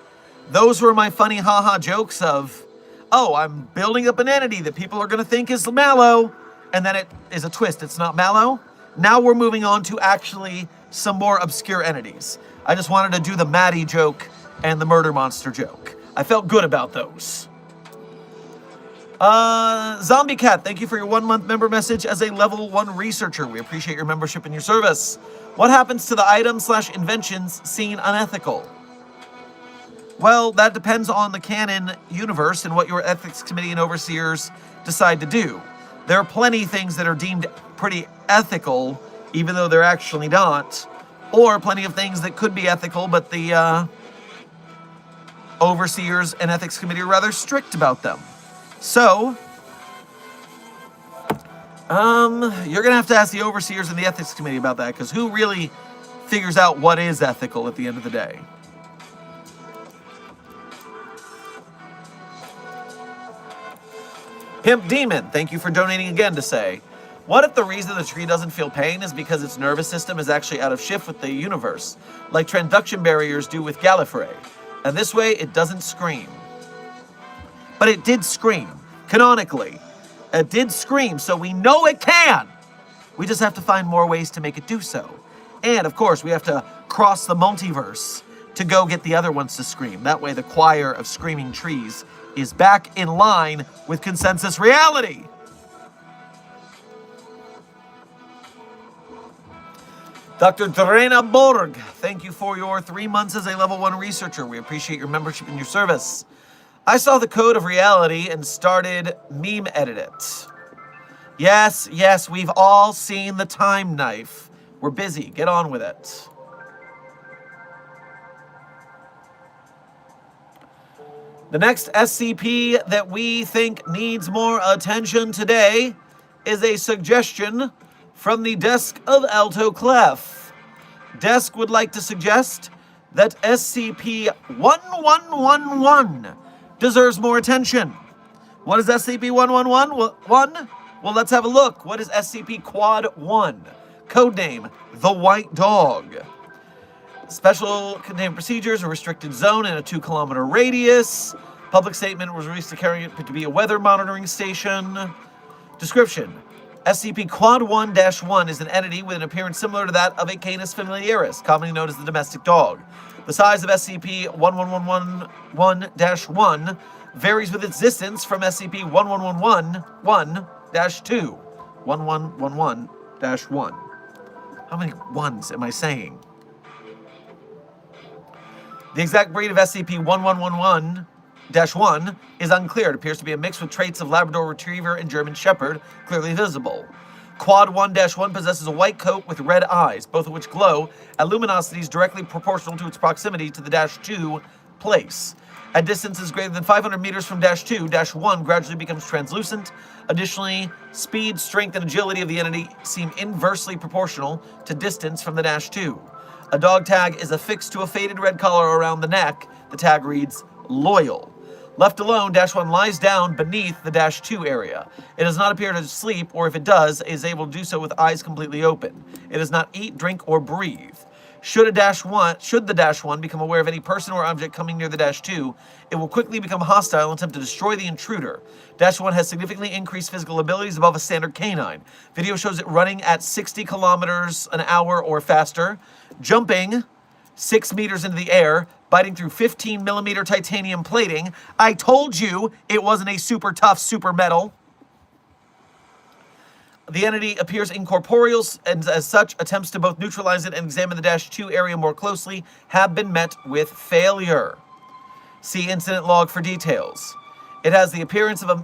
those were my funny haha jokes of, oh, I'm building up an entity that people are going to think is Mallow, and then it is a twist, it's not Mallow. Now we're moving on to actually some more obscure entities. I just wanted to do the Maddie joke and the murder monster joke. I felt good about those. Zombie Cat, thank you for your 1-month member message as a level 1 researcher. We appreciate your membership and your service. What happens to the items/inventions seen unethical? Well, that depends on the canon universe and what your ethics committee and overseers decide to do. There are plenty of things that are deemed pretty ethical, even though they're actually not, or plenty of things that could be ethical, but the overseers and ethics committee are rather strict about them. So, you're going to have to ask the overseers and the ethics committee about that, because who really figures out what is ethical at the end of the day? Pimp Demon, thank you for donating again to say, what if the reason the tree doesn't feel pain is because its nervous system is actually out of shift with the universe, like transduction barriers do with Gallifrey, and this way it doesn't scream? But it did scream, canonically. It did scream, so we know it can! We just have to find more ways to make it do so. And, of course, we have to cross the multiverse to go get the other ones to scream. That way the choir of screaming trees is back in line with consensus reality. Dr. Drena Borg, thank you for your 3 months as a level 1 researcher. We appreciate your membership and your service. I saw the code of reality and started meme edit it. Yes, we've all seen the time knife. We're busy, get on with it. The next SCP that we think needs more attention today is a suggestion from the desk of Alto Clef. Desk would like to suggest that SCP-1111 deserves more attention. What is SCP-1111? Well, let's have a look. What is SCP Quad 1? Codename, the White Dog. Special containment procedures, a restricted zone in a 2-kilometer radius. Public statement was released declaring it to be a weather monitoring station. Description. SCP Quad 1-1 is an entity with an appearance similar to that of a Canis familiaris, commonly known as the domestic dog. The size of SCP-1111-1 varies with its distance from SCP-1111-1-2. 1111-1. How many ones am I saying? The exact breed of SCP-1111-1 is unclear. It appears to be a mix with traits of Labrador Retriever and German Shepherd, clearly visible. Quad 1-1 possesses a white coat with red eyes, both of which glow at luminosities directly proportional to its proximity to the -2 place. At distances greater than 500 meters from -2, -1 gradually becomes translucent. Additionally, speed, strength, and agility of the entity seem inversely proportional to distance from the -2. A dog tag is affixed to a faded red collar around the neck. The tag reads, Loyal. Left alone, -1 lies down beneath the -2 area. It does not appear to sleep, or if it does, is able to do so with eyes completely open. It does not eat, drink, or breathe. Should the -1 become aware of any person or object coming near the -2, it will quickly become hostile and attempt to destroy the intruder. -1 has significantly increased physical abilities above a standard canine. Video shows it running at 60 kilometers an hour or faster, jumping 6 meters into the air, biting through 15mm titanium plating. I told you it wasn't a super tough super metal. The entity appears incorporeal, and as such, attempts to both neutralize it and examine the -2 area more closely have been met with failure. See incident log for details. It has the appearance of the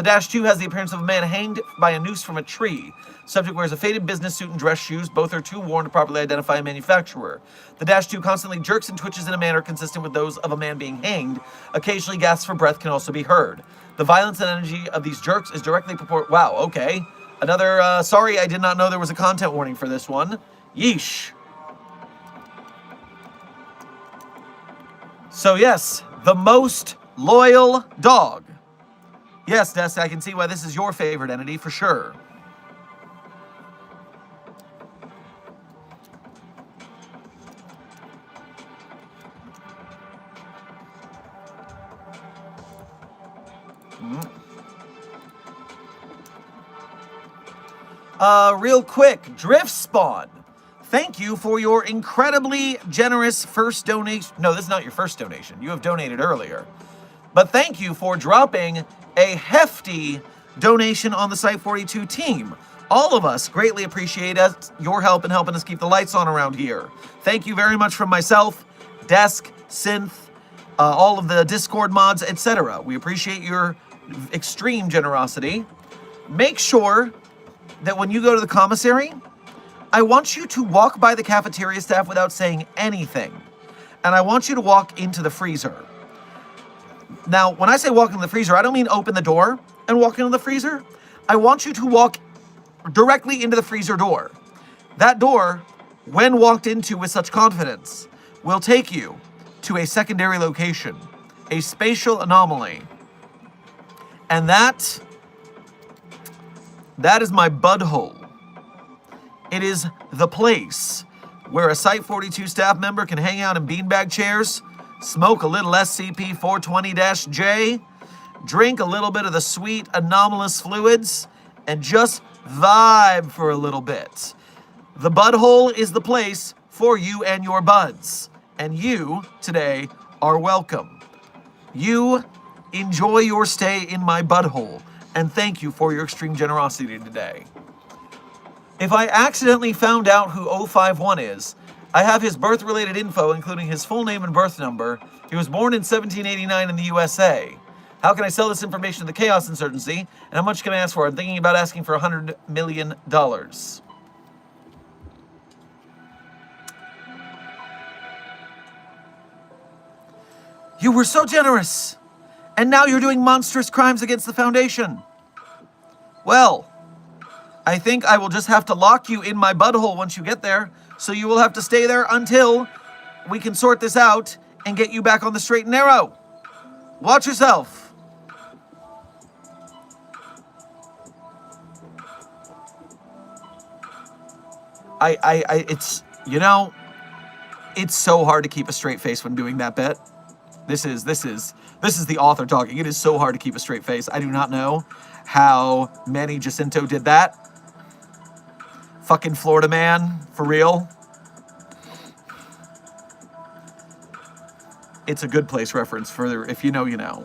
-2 has the appearance of a man hanged by a noose from a tree. Subject wears a faded business suit and dress shoes. Both are too worn to properly identify a manufacturer. The -2 constantly jerks and twitches in a manner consistent with those of a man being hanged. Occasionally gasps for breath can also be heard. The violence and energy of these jerks is directly proportional. Wow, okay. Another, sorry, I did not know there was a content warning for this one. Yeesh. So yes, the most loyal dog. Yes, Des, I can see why this is your favorite entity for sure. Real quick, Drift Spawn. Thank you for your incredibly generous first donation. No, this is not your first donation. You have donated earlier. But thank you for dropping a hefty donation on the Site-42 team. All of us greatly appreciate your help in helping us keep the lights on around here. Thank you very much from myself, Desk, Synth, all of the Discord mods, etc. We appreciate your extreme generosity. Make sure that when you go to the commissary, I want you to walk by the cafeteria staff without saying anything. And I want you to walk into the freezer. Now, when I say walk into the freezer, I don't mean open the door and walk into the freezer. I want you to walk directly into the freezer door. That door, when walked into with such confidence, will take you to a secondary location, a spatial anomaly. And that is my budhole. It is the place where a Site-42 staff member can hang out in beanbag chairs, smoke a little SCP-420-J, drink a little bit of the sweet anomalous fluids, and just vibe for a little bit. The budhole is the place for you and your buds. And you, today, are welcome. You enjoy your stay in my budhole. And thank you for your extreme generosity today. If I accidentally found out who 051 is, I have his birth-related info, including his full name and birth number. He was born in 1789 in the USA. How can I sell this information to the Chaos Insurgency? And how much can I ask for? I'm thinking about asking for $100 million. You were so generous! And now you're doing monstrous crimes against the Foundation. Well, I think I will just have to lock you in my budhole once you get there, so you will have to stay there until we can sort this out and get you back on the straight and narrow. Watch yourself. It's, you know, it's so hard to keep a straight face when doing that bit. This is the author talking. It is so hard to keep a straight face. I do not know how Manny Jacinto did that. Fucking Florida man, for real. It's a Good Place reference for if you know, you know.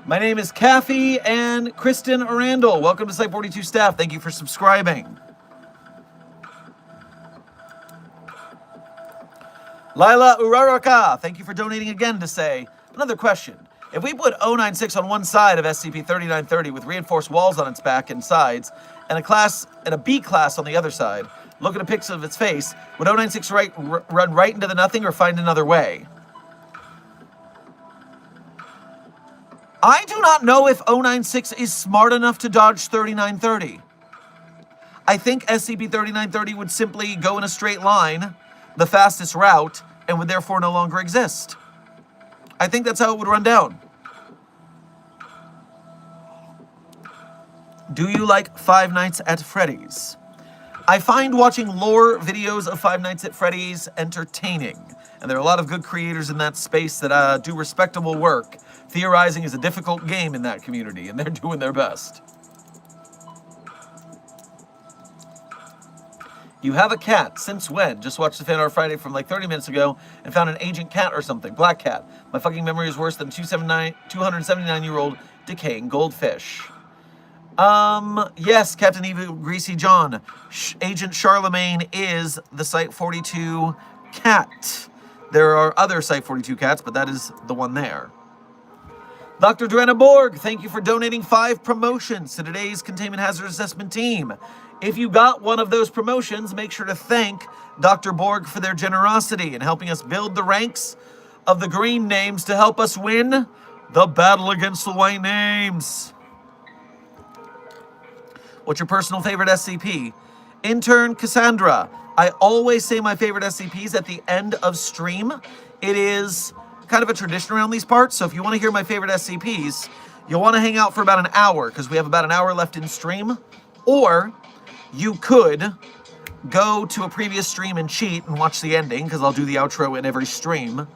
My name is Kathy and Kristen Arandel. Welcome to Site-42 staff. Thank you for subscribing. Lila Uraraka, thank you for donating again to say, another question. If we put 096 on one side of SCP-3930 with reinforced walls on its back and sides, and a B class on the other side, look at a picture of its face, would 096 run right into the nothing or find another way? I do not know if 096 is smart enough to dodge 3930. I think SCP-3930 would simply go in a straight line, the fastest route, and would therefore no longer exist. I think that's how it would run down. Do you like Five Nights at Freddy's? I find watching lore videos of Five Nights at Freddy's entertaining, and there are a lot of good creators in that space that do respectable work. Theorizing is a difficult game in that community, and they're doing their best. You have a cat. Since when? Just watched the Fanart Friday from like 30 minutes ago and found an agent cat or something. Black cat. My fucking memory is worse than 279-year-old decaying goldfish. Yes, Captain Evil Greasy John. Agent Charlemagne is the Site-42 cat. There are other Site-42 cats, but that is the one there. Dr. Duana Borg, thank you for donating 5 promotions to today's Containment Hazard Assessment team. If you got one of those promotions, make sure to thank Dr. Borg for their generosity in helping us build the ranks of the green names to help us win The battle against the white names. What's your personal favorite SCP? Intern Cassandra. I always say my favorite SCPs at the end of stream. It is kind of a tradition around these parts, so if you want to hear my favorite SCPs, you'll want to hang out for about an hour, because we have about an hour left in stream. Or you could go to a previous stream and cheat and watch the ending, because I'll do the outro in every stream.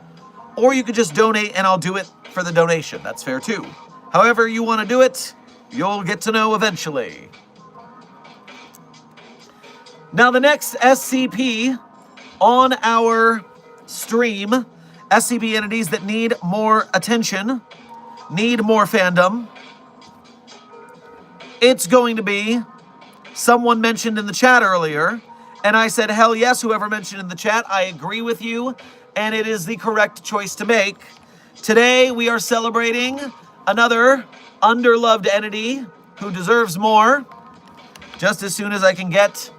Or you could just donate and I'll do it for the donation. That's fair too. However you want to do it, you'll get to know eventually. Now the next SCP on our stream, SCP entities that need more attention, need more fandom, it's going to be someone mentioned in the chat earlier, and I said, hell yes, whoever mentioned in the chat, I agree with you, and it is the correct choice to make. Today we are celebrating another underloved entity who deserves more. Just as soon as I can get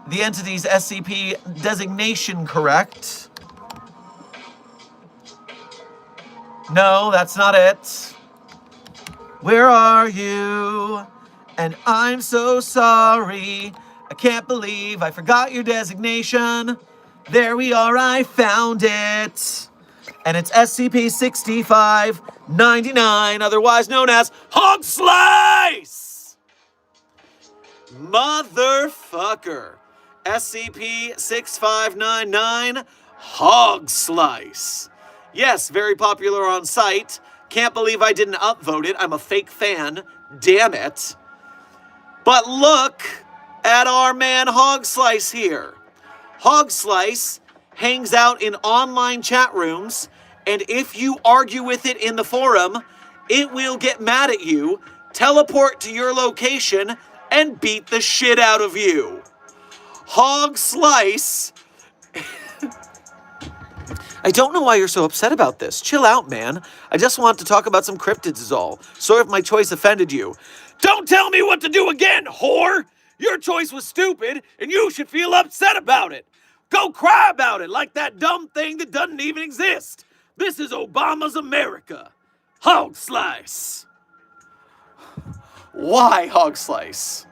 the entity's SCP designation correct. No, that's not it. Where are you? And I'm so sorry. I can't believe I forgot your designation. There we are, I found it. And it's SCP-6599, otherwise known as Hog Slice! Motherfucker. SCP-6599, Hog Slice. Yes, very popular on site. Can't believe I didn't upvote it. I'm a fake fan. Damn it. But look at our man Hog Slice here. Hog Slice hangs out in online chat rooms, and if you argue with it in the forum, it will get mad at you, teleport to your location, and beat the shit out of you. Hog Slice. I don't know why you're so upset about this. Chill out, man. I just want to talk about some cryptids is all. Sorry if my choice offended you. Don't tell me what to do again, whore! Your choice was stupid, and you should feel upset about it. Go cry about it like that dumb thing that doesn't even exist. This is Obama's America. Hog Slice. Why Hog Slice?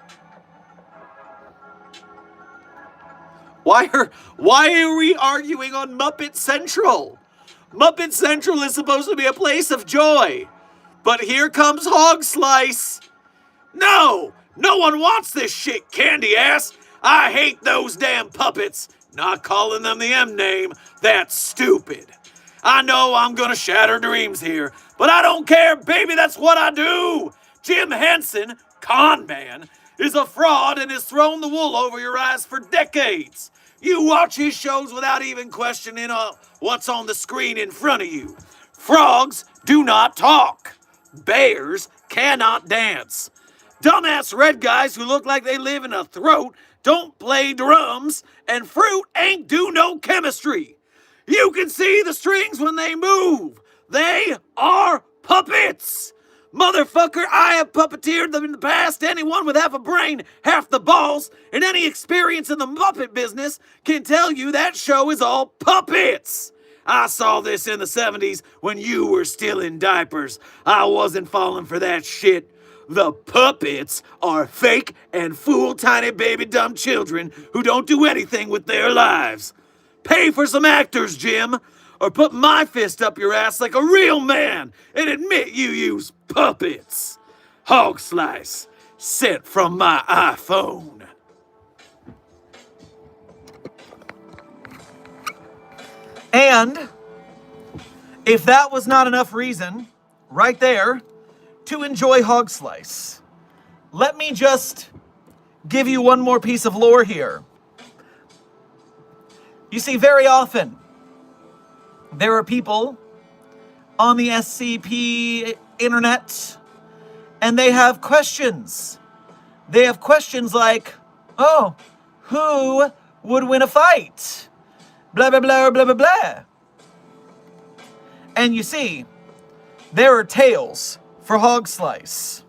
Why are we arguing on Muppet Central? Muppet Central is supposed to be a place of joy. But here comes Hog Slice. No! No one wants this shit, candy ass! I hate those damn puppets! Not calling them the M name, that's stupid. I know I'm gonna shatter dreams here, but I don't care, baby, that's what I do! Jim Henson, con man, is a fraud and has thrown the wool over your eyes for decades. You watch his shows without even questioning what's on the screen in front of you. Frogs do not talk. Bears cannot dance. Dumbass red guys who look like they live in a throat don't play drums, and fruit ain't do no chemistry. You can see the strings when they move. They are puppets. Motherfucker, I have puppeteered them in the past. Anyone with half a brain, half the balls, and any experience in the Muppet business can tell you that show is all puppets. I saw this in the 70s when you were still in diapers. I wasn't falling for that shit. The puppets are fake and fool tiny baby dumb children who don't do anything with their lives. Pay for some actors, Jim, or put my fist up your ass like a real man and admit you use puppets. Hog Slice, sent from my iPhone. And if that was not enough reason, right there, to enjoy Hog Slice, let me just give you one more piece of lore here. You see, very often, there are people on the SCP internet, and they have questions. They have questions like, oh, who would win a fight? Blah, blah, blah, blah, blah, blah. And you see, there are tales for Hog Slice.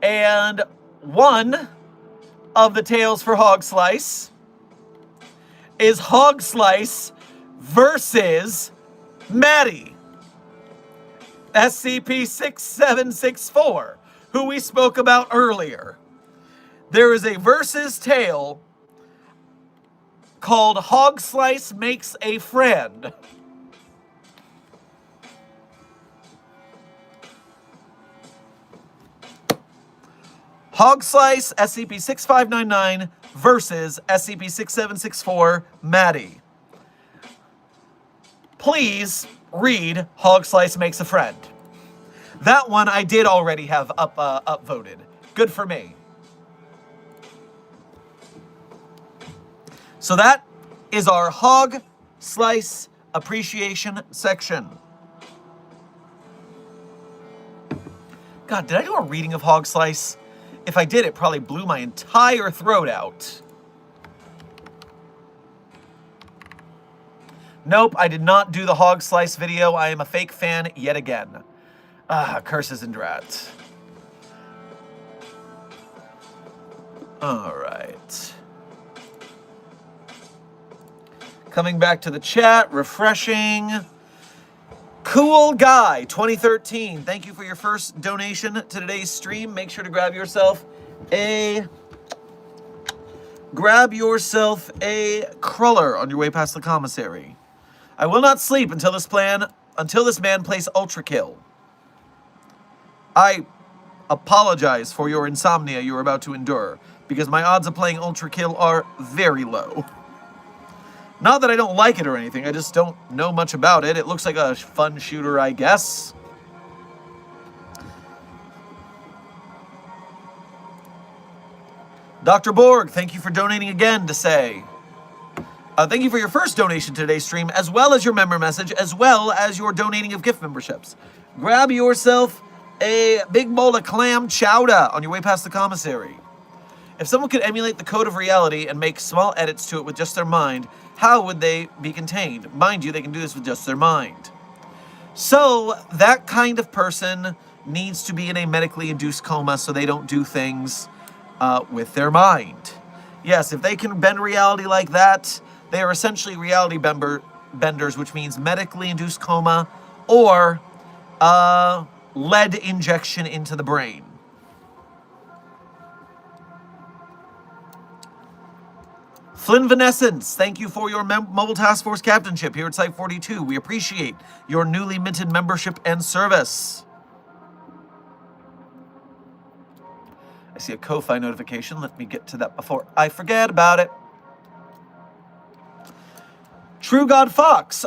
And one of the tales for Hog Slice is Hog Slice versus Maddie, SCP-6764, who we spoke about earlier. There is a versus tale called Hog Slice Makes a Friend. Hog Slice SCP-6599 versus SCP-6764 Maddie. Please read Hog Slice Makes a Friend. That one I did already have upvoted. Good for me. So that is our Hog Slice appreciation section. God, did I do a reading of Hog Slice? If I did, it probably blew my entire throat out. Nope, I did not do the Hog Slice video. I am a fake fan yet again. Curses and drats. All right. Coming back to the chat, refreshing. Cool Guy 2013, thank you for your first donation to today's stream. Make sure to grab yourself a cruller on your way past the commissary. I will not sleep until this man plays Ultra Kill. I apologize for your insomnia you are about to endure, because my odds of playing Ultra Kill are very low. Not that I don't like it or anything, I just don't know much about it. It looks like a fun shooter, I guess. Dr. Borg, thank you for donating again to say. Thank you for your first donation to today's stream, as well as your member message, as well as your donating of gift memberships. Grab yourself a big bowl of clam chowder on your way past the commissary. If someone could emulate the code of reality and make small edits to it with just their mind, how would they be contained? Mind you, they can do this with just their mind. So, that kind of person needs to be in a medically induced coma so they don't do things with their mind. Yes, if they can bend reality like that, they are essentially reality benders, which means medically induced coma or lead injection into the brain. Flinvanescence, thank you for your Mobile Task Force captainship here at Site 42. We appreciate your newly minted membership and service. I see a Ko-Fi notification. Let me get to that before I forget about it. True God Fox.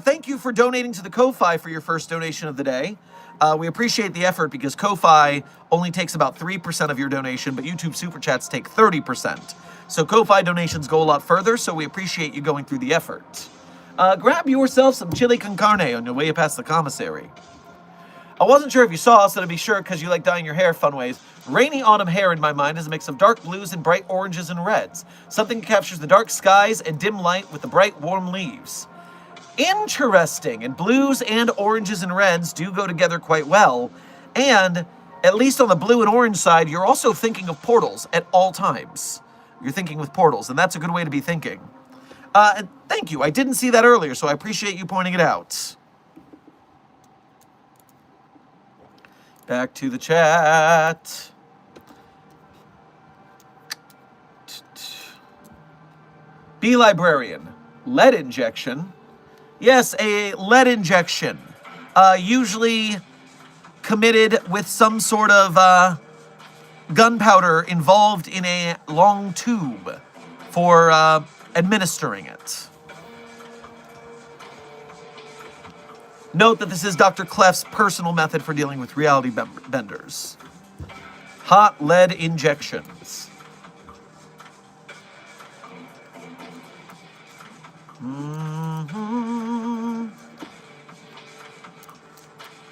Thank you for donating to the Ko-Fi for your first donation of the day. We appreciate the effort because Ko-Fi only takes about 3% of your donation, but YouTube Super Chats take 30%. So Ko-Fi donations go a lot further, so we appreciate you going through the effort. Grab yourself some chili con carne on your way past the commissary. I wasn't sure if you saw, so to be sure, because you like dyeing your hair fun ways. Rainy autumn hair in my mind is a mix of dark blues and bright oranges and reds. Something that captures the dark skies and dim light with the bright warm leaves. Interesting, and blues and oranges and reds do go together quite well, and at least on the blue and orange side, you're also thinking of portals at all times. You're thinking with portals, and that's a good way to be thinking. And thank you, I didn't see that earlier, so I appreciate you pointing it out. Back to the chat. Bee Librarian, lead injection. Yes, a lead injection, usually committed with some sort of gunpowder involved in a long tube for administering it. Note that this is Dr. Clef's personal method for dealing with reality benders. Hot lead injections.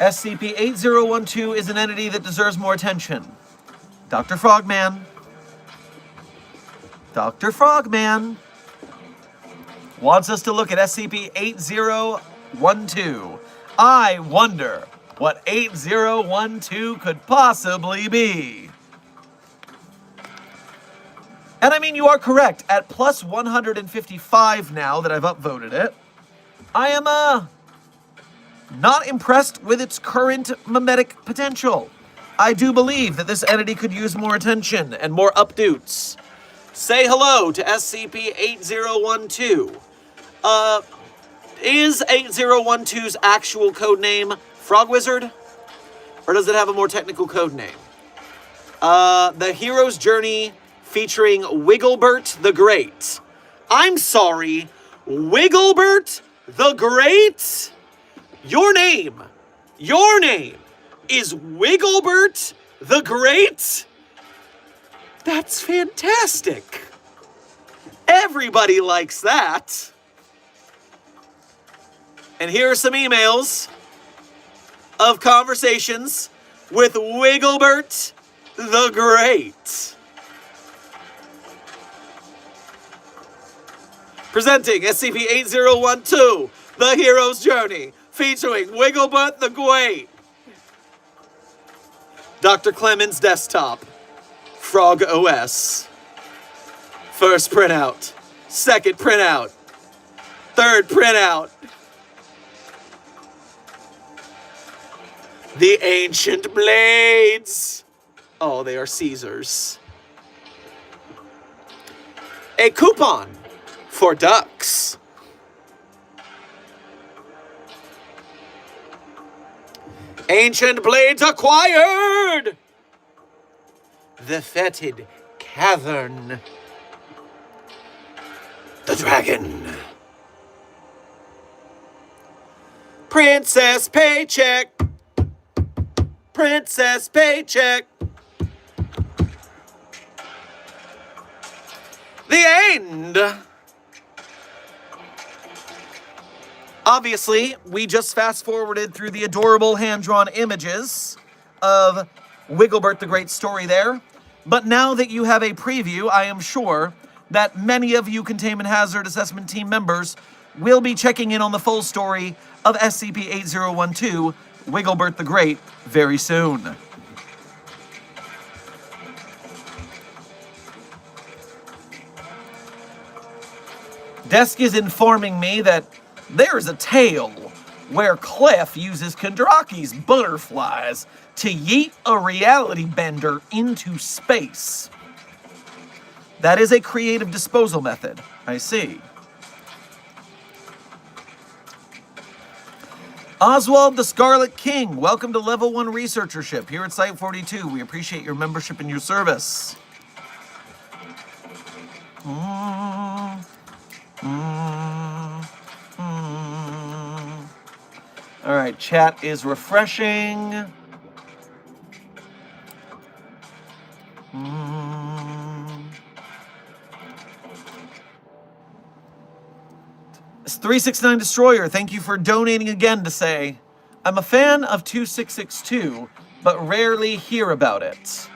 SCP-8012 is an entity that deserves more attention. Dr. Frogman. Dr. Frogman wants us to look at SCP-8012. I wonder what 8012 could possibly be. And I mean, you are correct. At plus 155 now that I've upvoted it, I am Not impressed with its current mimetic potential. I do believe that this entity could use more attention and more updates. Say hello to SCP-8012. Is 8012's actual code name Frog Wizard? Or does it have a more technical code name? The Hero's Journey featuring Wigglebert the Great. I'm sorry, Wigglebert the Great? Your name is Wigglebert the Great? That's fantastic. Everybody likes that. And here are some emails of conversations with Wigglebert the Great. Presenting SCP-8012, The Hero's Journey, featuring Wigglebert the Great. Dr. Clemens Desktop, Frog OS. First printout, second printout, third printout. The Ancient Blades. Oh, they are Caesar's. A coupon for ducks. Ancient Blades acquired. The fetid cavern. The dragon. Princess Paycheck. Princess Paycheck. The end. Obviously, we just fast-forwarded through the adorable hand-drawn images of Wigglebert the Great story there. But now that you have a preview, I am sure that many of you Containment Hazard Assessment Team members will be checking in on the full story of SCP-8012, Wigglebert the Great, very soon. Desk is informing me that there is a tale where Clef uses Kondraki's butterflies to yeet a reality bender into space. That is a creative disposal method, I see. Oswald the Scarlet King, welcome to Level 1 Researchership here at Site-42. We appreciate your membership and your service. All right, chat is refreshing. It's 369 Destroyer, thank you for donating again to say, I'm a fan of 2662, but rarely hear about it.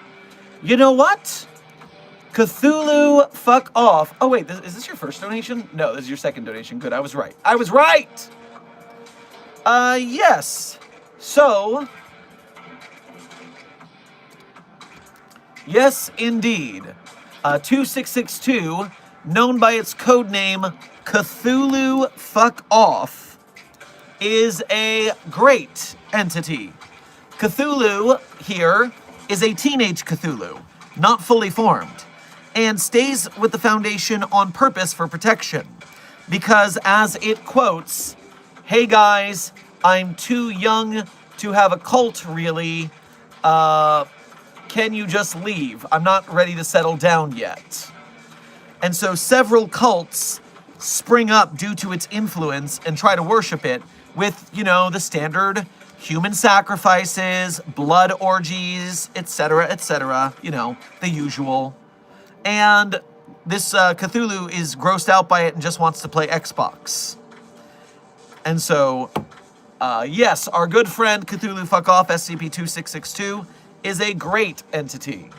You know what? Cthulhu, fuck off. Oh wait, is this your first donation? No, this is your second donation. Good, I was right. I was right! Yes. So, yes, indeed. 2662, known by its code name Cthulhu Fuck Off, is a great entity. Cthulhu here is a teenage Cthulhu, not fully formed, and stays with the Foundation on purpose for protection. Because as it quotes, hey guys, I'm too young to have a cult really. Can you just leave? I'm not ready to settle down yet. And so several cults spring up due to its influence and try to worship it with, you know, the standard human sacrifices, blood orgies, etc., you know, the usual. And this Cthulhu is grossed out by it and just wants to play Xbox. And so, yes, our good friend Cthulhu Fuck Off, SCP-2662, is a great entity.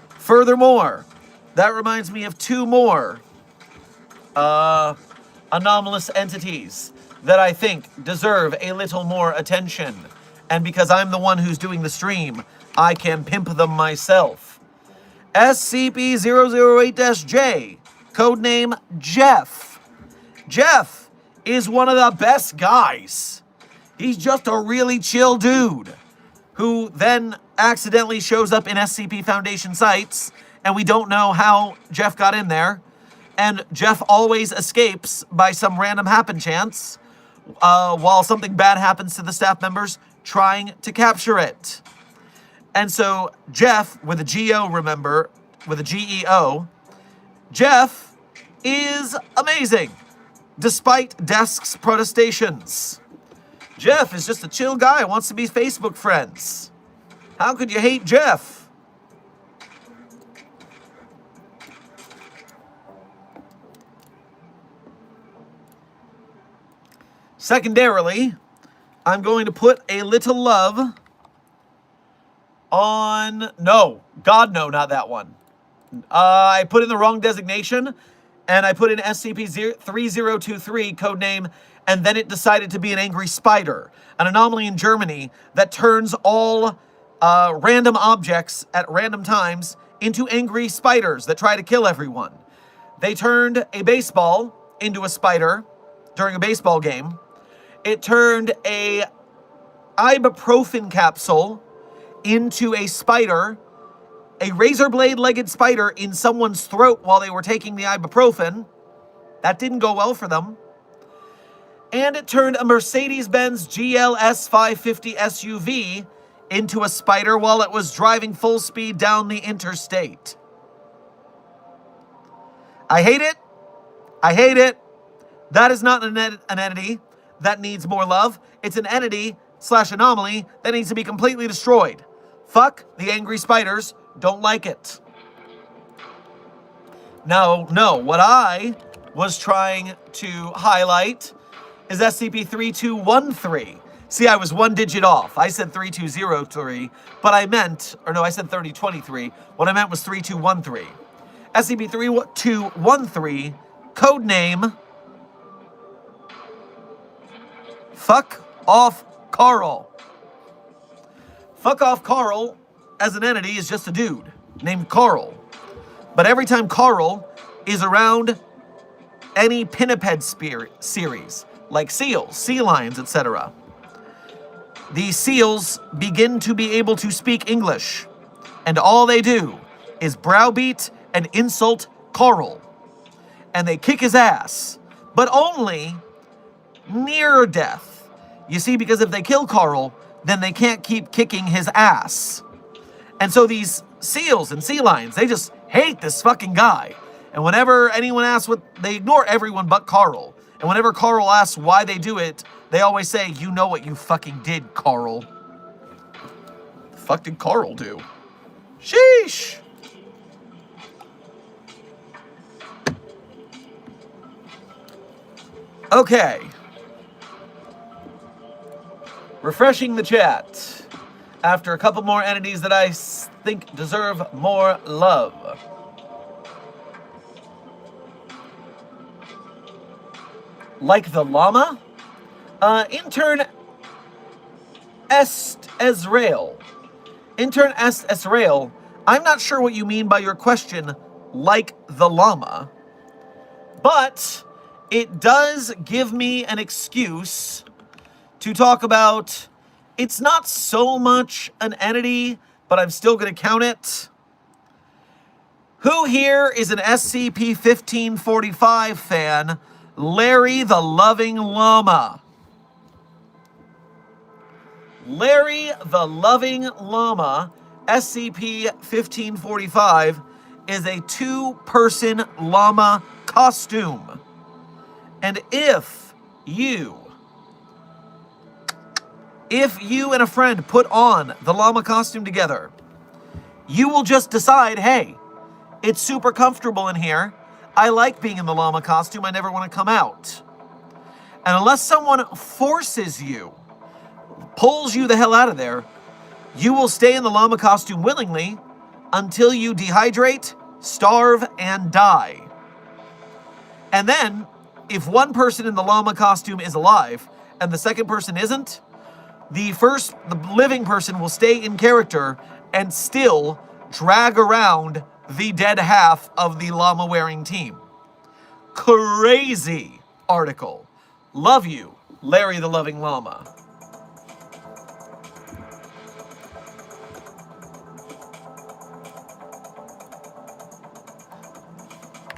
Furthermore, that reminds me of two more anomalous entities that I think deserve a little more attention. And because I'm the one who's doing the stream, I can pimp them myself. SCP-008-J, codename Jeff. Jeff is one of the best guys. He's just a really chill dude who then accidentally shows up in SCP Foundation sites, and we don't know how Jeff got in there. And Jeff always escapes by some random happen chance while something bad happens to the staff members trying to capture it. And so Jeff, with a G-O, remember, with a G-E-O, Jeff is amazing, despite Desk's protestations. Jeff is just a chill guy who wants to be Facebook friends. How could you hate Jeff? Secondarily, I'm going to put a little love on... No. God, no, not that one. I put in the wrong designation, and I put in SCP-3023 codename, and then it decided to be an angry spider, an anomaly in Germany that turns all random objects at random times into angry spiders that try to kill everyone. They turned a baseball into a spider during a baseball game. It turned a ibuprofen capsule into a spider, a razor blade-legged spider in someone's throat while they were taking the ibuprofen. That didn't go well for them. And it turned a Mercedes-Benz GLS 550 SUV into a spider while it was driving full speed down the interstate. I hate it. I hate it. That is not an entity that needs more love. It's an entity/anomaly that needs to be completely destroyed. Fuck the angry spiders. Don't like it. No, what I was trying to highlight is SCP-3213. See, I was one digit off. I said 3203, but I meant, or no, I said 3023. What I meant was 3213. SCP-3213, codename Fuck Off Carl. Fuck Off Carl, as an entity, is just a dude named Carl. But every time Carl is around any pinniped series, like seals, sea lions, etc., the seals begin to be able to speak English, and all they do is browbeat and insult Carl. And they kick his ass, but only near death. You see, because if they kill Carl, then they can't keep kicking his ass. And so these seals and sea lions, they just hate this fucking guy. And whenever anyone asks what, they ignore everyone but Carl. And whenever Carl asks why they do it, they always say, "You know what you fucking did, Carl." The fuck did Carl do? Sheesh. Okay. Refreshing the chat after a couple more entities that I think deserve more love. Like the llama? Intern Est Ezrael. Intern Est Ezrael, I'm not sure what you mean by your question, like the llama, but it does give me an excuse to talk about, it's not so much an entity, but I'm still going to count it. Who here is an SCP-1545 fan? Larry the Loving Llama. Larry the Loving Llama, SCP-1545, is a two-person llama costume. And if you and a friend put on the llama costume together, you will just decide, hey, it's super comfortable in here. I like being in the llama costume. I never want to come out. And unless someone forces you, pulls you the hell out of there, you will stay in the llama costume willingly until you dehydrate, starve, and die. And then, if one person in the llama costume is alive and the second person isn't, the living person will stay in character and still drag around the dead half of the llama-wearing team. Crazy article. Love you, Larry the Loving Llama.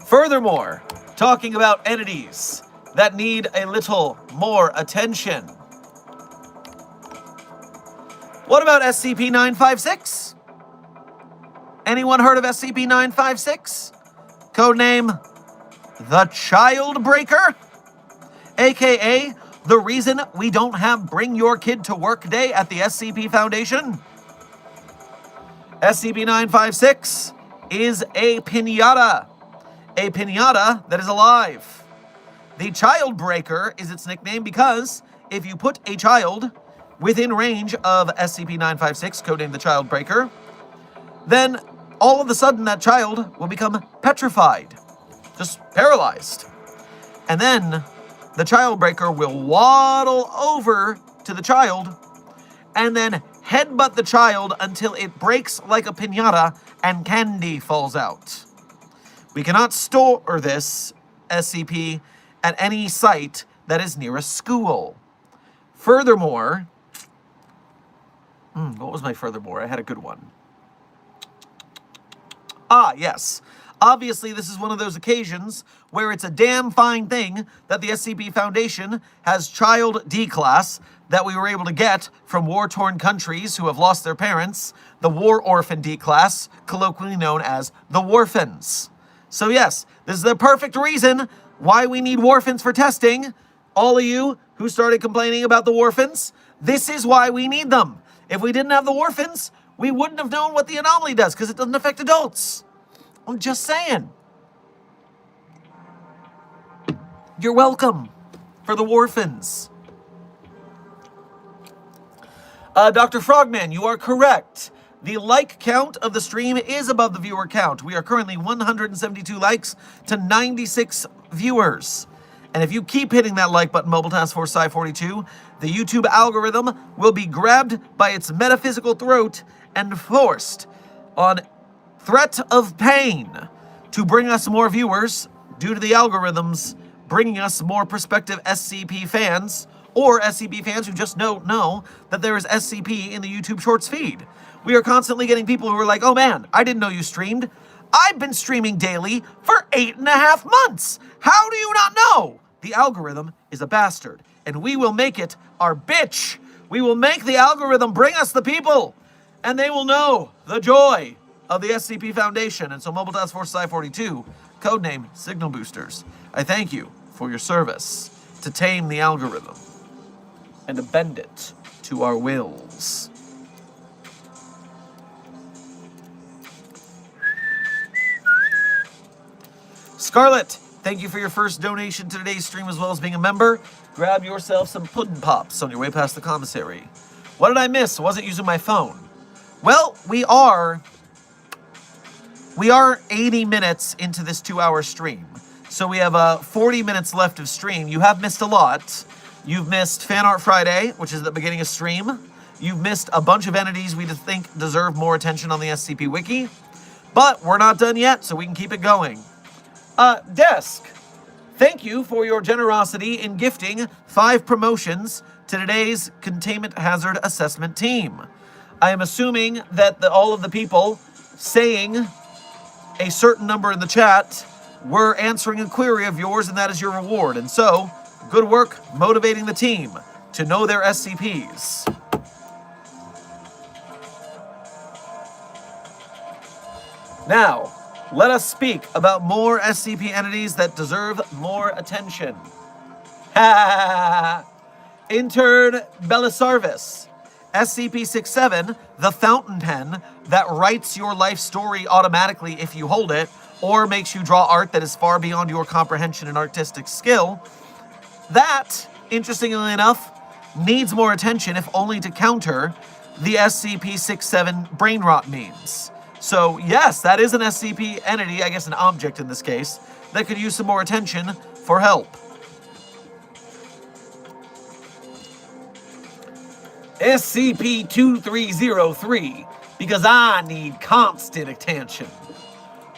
Furthermore, talking about entities that need a little more attention. What about SCP-956? Anyone heard of SCP-956? Codename the Child Breaker? AKA the reason we don't have Bring Your Kid to Work Day at the SCP Foundation? SCP-956 is a piñata. A piñata that is alive. The Child Breaker is its nickname because if you put a child within range of SCP-956, codenamed the Child Breaker, then all of a sudden that child will become petrified, just paralyzed. And then the Child Breaker will waddle over to the child and then headbutt the child until it breaks like a piñata and candy falls out. We cannot store this SCP at any site that is near a school. Furthermore, what was my furthermore? I had a good one. Yes. Obviously, this is one of those occasions where it's a damn fine thing that the SCP Foundation has Child D-Class that we were able to get from war-torn countries who have lost their parents, the War Orphan D-Class, colloquially known as the Warphans. So yes, this is the perfect reason why we need Warphans for testing. All of you who started complaining about the Warphans, this is why we need them. If we didn't have the Warphans, we wouldn't have known what the anomaly does because it doesn't affect adults. I'm just saying. You're welcome for the Warphans. Dr. Frogman, you are correct. The like count of the stream is above the viewer count. We are currently 172 likes to 96 viewers. And if you keep hitting that like button, Mobile Task Force Psi-42, the YouTube algorithm will be grabbed by its metaphysical throat and forced on threat of pain to bring us more viewers due to the algorithms bringing us more prospective SCP fans or SCP fans who just don't know that there is SCP in the YouTube Shorts feed. We are constantly getting people who are like, oh man, I didn't know you streamed. I've been streaming daily for 8.5 months. How do you not know? The algorithm is a bastard, and we will make it our bitch. We will make the algorithm bring us the people, and they will know the joy of the SCP Foundation. And so Mobile Task Force Psi-42, codename Signal Boosters, I thank you for your service to tame the algorithm and to bend it to our wills. Scarlett, thank you for your first donation to today's stream as well as being a member. Grab yourself some puddin' pops on your way past the commissary. What did I miss? I wasn't using my phone. Well, we are 80 minutes into this 2-hour stream. So we have 40 minutes left of stream. You have missed a lot. You've missed Fanart Friday, which is at the beginning of stream. You've missed a bunch of entities we think deserve more attention on the SCP Wiki. But we're not done yet, so we can keep it going. Desk, thank you for your generosity in gifting 5 promotions to today's Containment Hazard Assessment team. I am assuming that all of the people saying a certain number in the chat were answering a query of yours, and that is your reward. And so, good work motivating the team to know their SCPs. Now, let us speak about more SCP entities that deserve more attention. Intern Belisarvis. SCP-67, the fountain pen that writes your life story automatically if you hold it, or makes you draw art that is far beyond your comprehension and artistic skill. That, interestingly enough, needs more attention, if only to counter the SCP-67 brain rot memes. So yes, that is an SCP entity, I guess an object in this case, that could use some more attention for help. SCP-2303, because I need constant attention.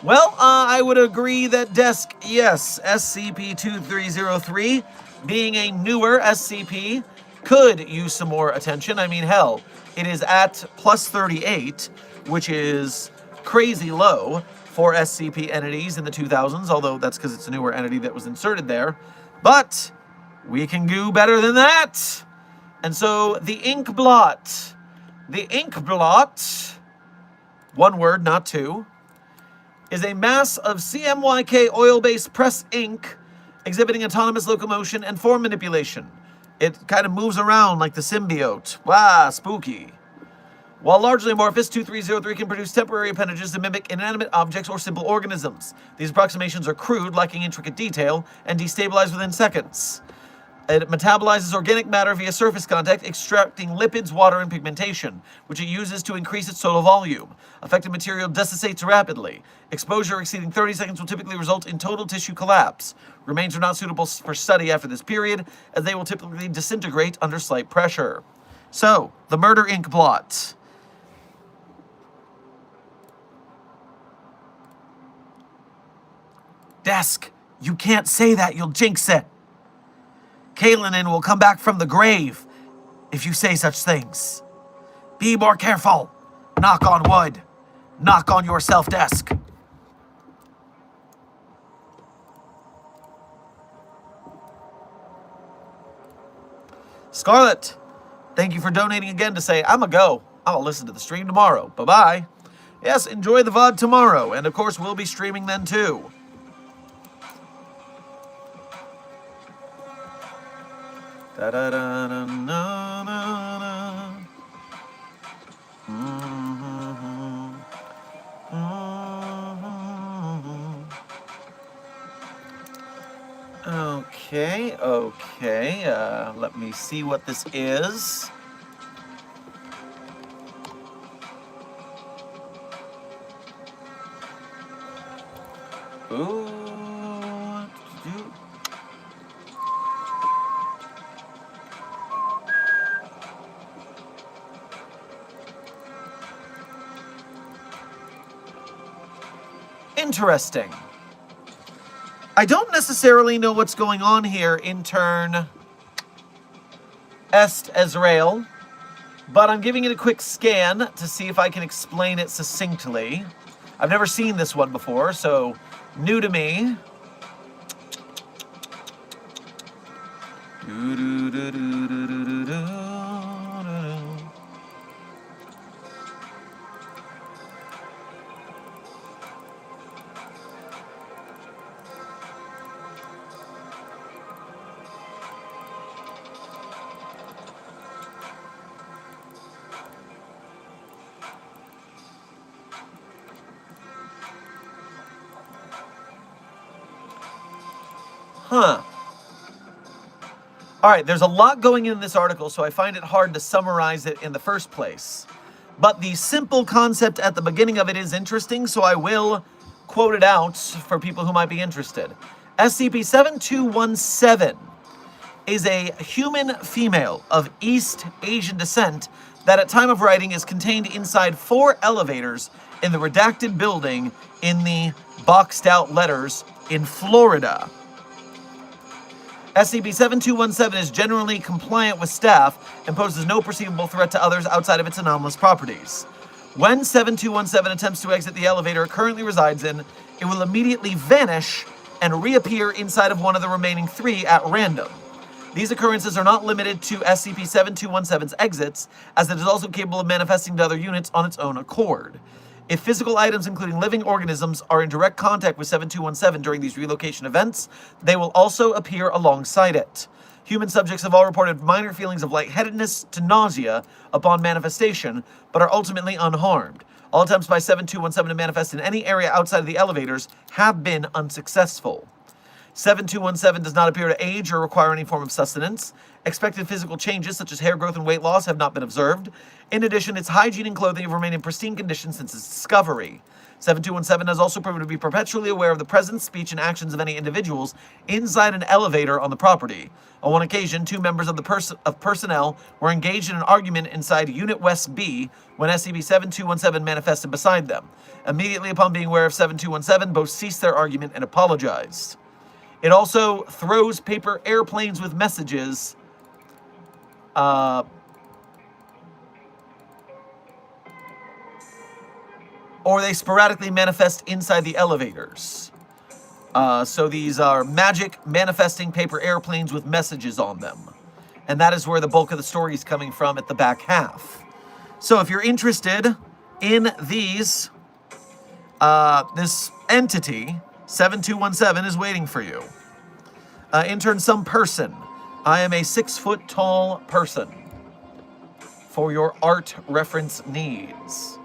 Well, I would agree that Desk, yes, SCP-2303 being a newer SCP, could use some more attention. I mean, hell, it is at plus 38, which is crazy low for SCP entities in the 2000s, although that's because it's a newer entity that was inserted there. But we can do better than that. And so the ink blot. The ink blot, one word, not two, is a mass of CMYK oil-based press ink exhibiting autonomous locomotion and form manipulation. It kind of moves around like the symbiote. Wow, spooky. While largely amorphous, 2303 can produce temporary appendages to mimic inanimate objects or simple organisms. These approximations are crude, lacking intricate detail, and destabilize within seconds. It metabolizes organic matter via surface contact, extracting lipids, water, and pigmentation, which it uses to increase its total volume. Affected material desiccates rapidly. Exposure exceeding 30 seconds will typically result in total tissue collapse. Remains are not suitable for study after this period, as they will typically disintegrate under slight pressure. So, the murder ink blot. Desk, you can't say that, you'll jinx it. Kalinin will come back from the grave if you say such things. Be more careful. Knock on wood. Knock on yourself, desk. Scarlet, thank you for donating again to say, I'm a go. I'll listen to the stream tomorrow. Bye-bye. Yes, enjoy the VOD tomorrow. And of course, we'll be streaming then too. Da da da da na na na. Okay. Let me see what this is. Ooh. Interesting. I don't necessarily know what's going on here, intern Est Ezrael, but I'm giving it a quick scan to see if I can explain it succinctly. I've never seen this one before, so new to me. Huh. All right, there's a lot going in this article, so I find it hard to summarize it in the first place. But the simple concept at the beginning of it is interesting, so I will quote it out for people who might be interested. SCP-7217 is a human female of East Asian descent that at time of writing is contained inside 4 elevators in the redacted building in the boxed out letters in Florida. SCP-7217 is generally compliant with staff and poses no perceivable threat to others outside of its anomalous properties. When 7217 attempts to exit the elevator it currently resides in, it will immediately vanish and reappear inside of one of the remaining 3 at random. These occurrences are not limited to SCP-7217's exits, as it is also capable of manifesting to other units on its own accord. If physical items, including living organisms, are in direct contact with 7217 during these relocation events, they will also appear alongside it. Human subjects have all reported minor feelings of lightheadedness to nausea upon manifestation, but are ultimately unharmed. All attempts by 7217 to manifest in any area outside of the elevators have been unsuccessful. 7217 does not appear to age or require any form of sustenance. Expected physical changes, such as hair growth and weight loss, have not been observed. In addition, its hygiene and clothing have remained in pristine condition since its discovery. 7217 has also proven to be perpetually aware of the presence, speech, and actions of any individuals inside an elevator on the property. On one occasion, 2 members of the personnel were engaged in an argument inside Unit West B when SCP-7217 manifested beside them. Immediately upon being aware of 7217, both ceased their argument and apologized. It also throws paper airplanes with messages. Or they sporadically manifest inside the elevators. So these are magic manifesting paper airplanes with messages on them. And that is where the bulk of the story is coming from at the back half. So if you're interested in these, this entity, 7217, is waiting for you. Intern some person. I am a 6-foot tall person for your art reference needs.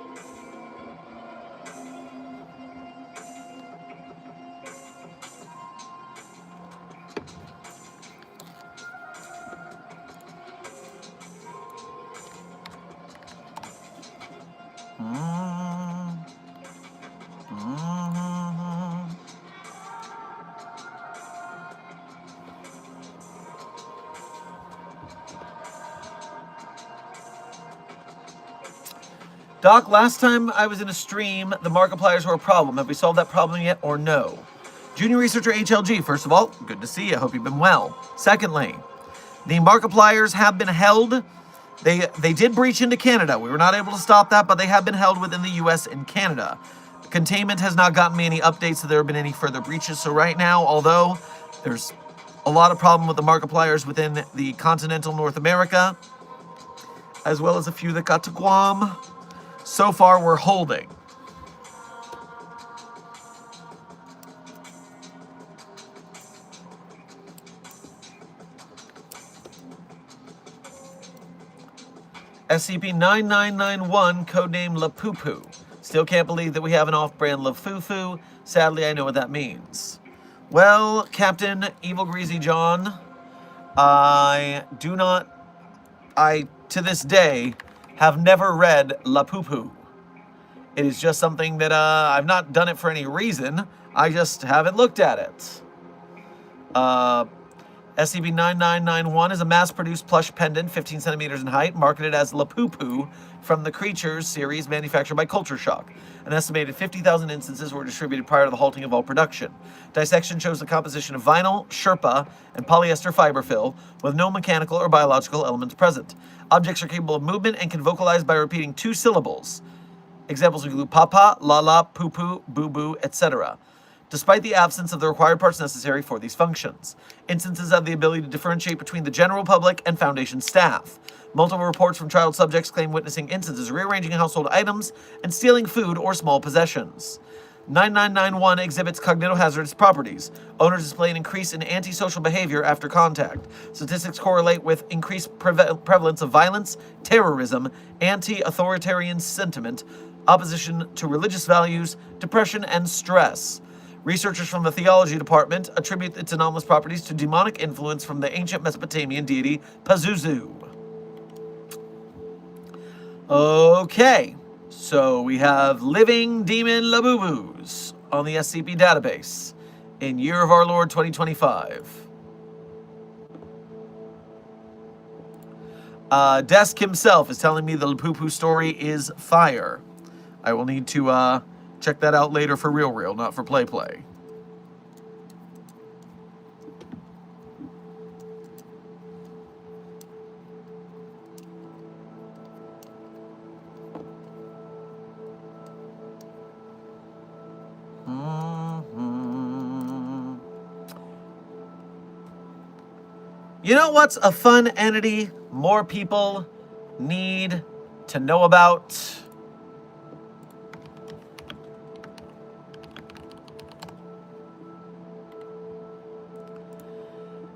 Doc, last time I was in a stream, the Markipliers were a problem. Have we solved that problem yet or no? Junior Researcher HLG, first of all, good to see you. I hope you've been well. Secondly, the Markipliers have been held. They did breach into Canada. We were not able to stop that, but they have been held within the U.S. and Canada. Containment has not gotten me any updates that there have been any further breaches. So right now, although there's a lot of problem with the Markipliers within the continental North America, as well as a few that got to Guam, so far we're holding. SCP-9991, codename La Poo Poo. Still can't believe that we have an off-brand La Foo Foo. Sadly, I know what that means. Well, Captain Evil Greasy John, to this day, have never read La Poo Poo. It is just something that I've not done it for any reason. I just haven't looked at it. SCP-9991 is a mass-produced plush pendant, 15 centimeters in height, marketed as La Poo Poo from the Creatures series manufactured by Culture Shock. An estimated 50,000 instances were distributed prior to the halting of all production. Dissection shows the composition of vinyl, Sherpa, and polyester fiber fill, with no mechanical or biological elements present. Objects are capable of movement and can vocalize by repeating 2 syllables. Examples include papa, la, poo poo, boo boo, etc., despite the absence of the required parts necessary for these functions. Instances have the ability to differentiate between the general public and Foundation staff. Multiple reports from child subjects claim witnessing instances rearranging household items and stealing food or small possessions. 9991 exhibits cognitohazardous properties. Owners display an increase in antisocial behavior after contact. Statistics correlate with increased prevalence of violence, terrorism, anti-authoritarian sentiment, opposition to religious values, depression, and stress. Researchers from the Theology Department attribute its anomalous properties to demonic influence from the ancient Mesopotamian deity Pazuzu. Okay, so we have living demon Labubu's on the SCP database in year of our Lord 2025. Desk himself is telling me the Lapupu story is fire. I will need to check that out later for real, not for play. You know what's a fun entity more people need to know about?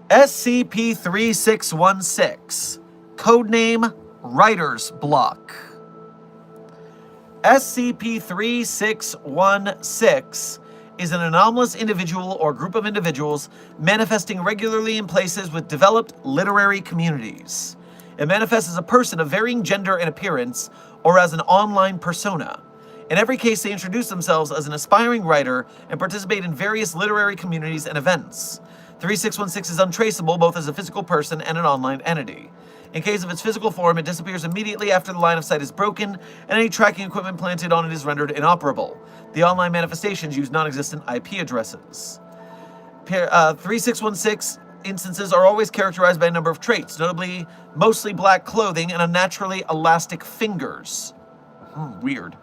SCP-3616, codename Writer's Block. SCP-3616 is an anomalous individual or group of individuals manifesting regularly in places with developed literary communities. It manifests as a person of varying gender and appearance, or as an online persona. In every case, they introduce themselves as an aspiring writer and participate in various literary communities and events. 3616 is untraceable both as a physical person and an online entity. In case of its physical form, it disappears immediately after the line of sight is broken, and any tracking equipment planted on it is rendered inoperable. The online manifestations use non-existent IP addresses. 3616 instances are always characterized by a number of traits, notably mostly black clothing and unnaturally elastic fingers. Weird.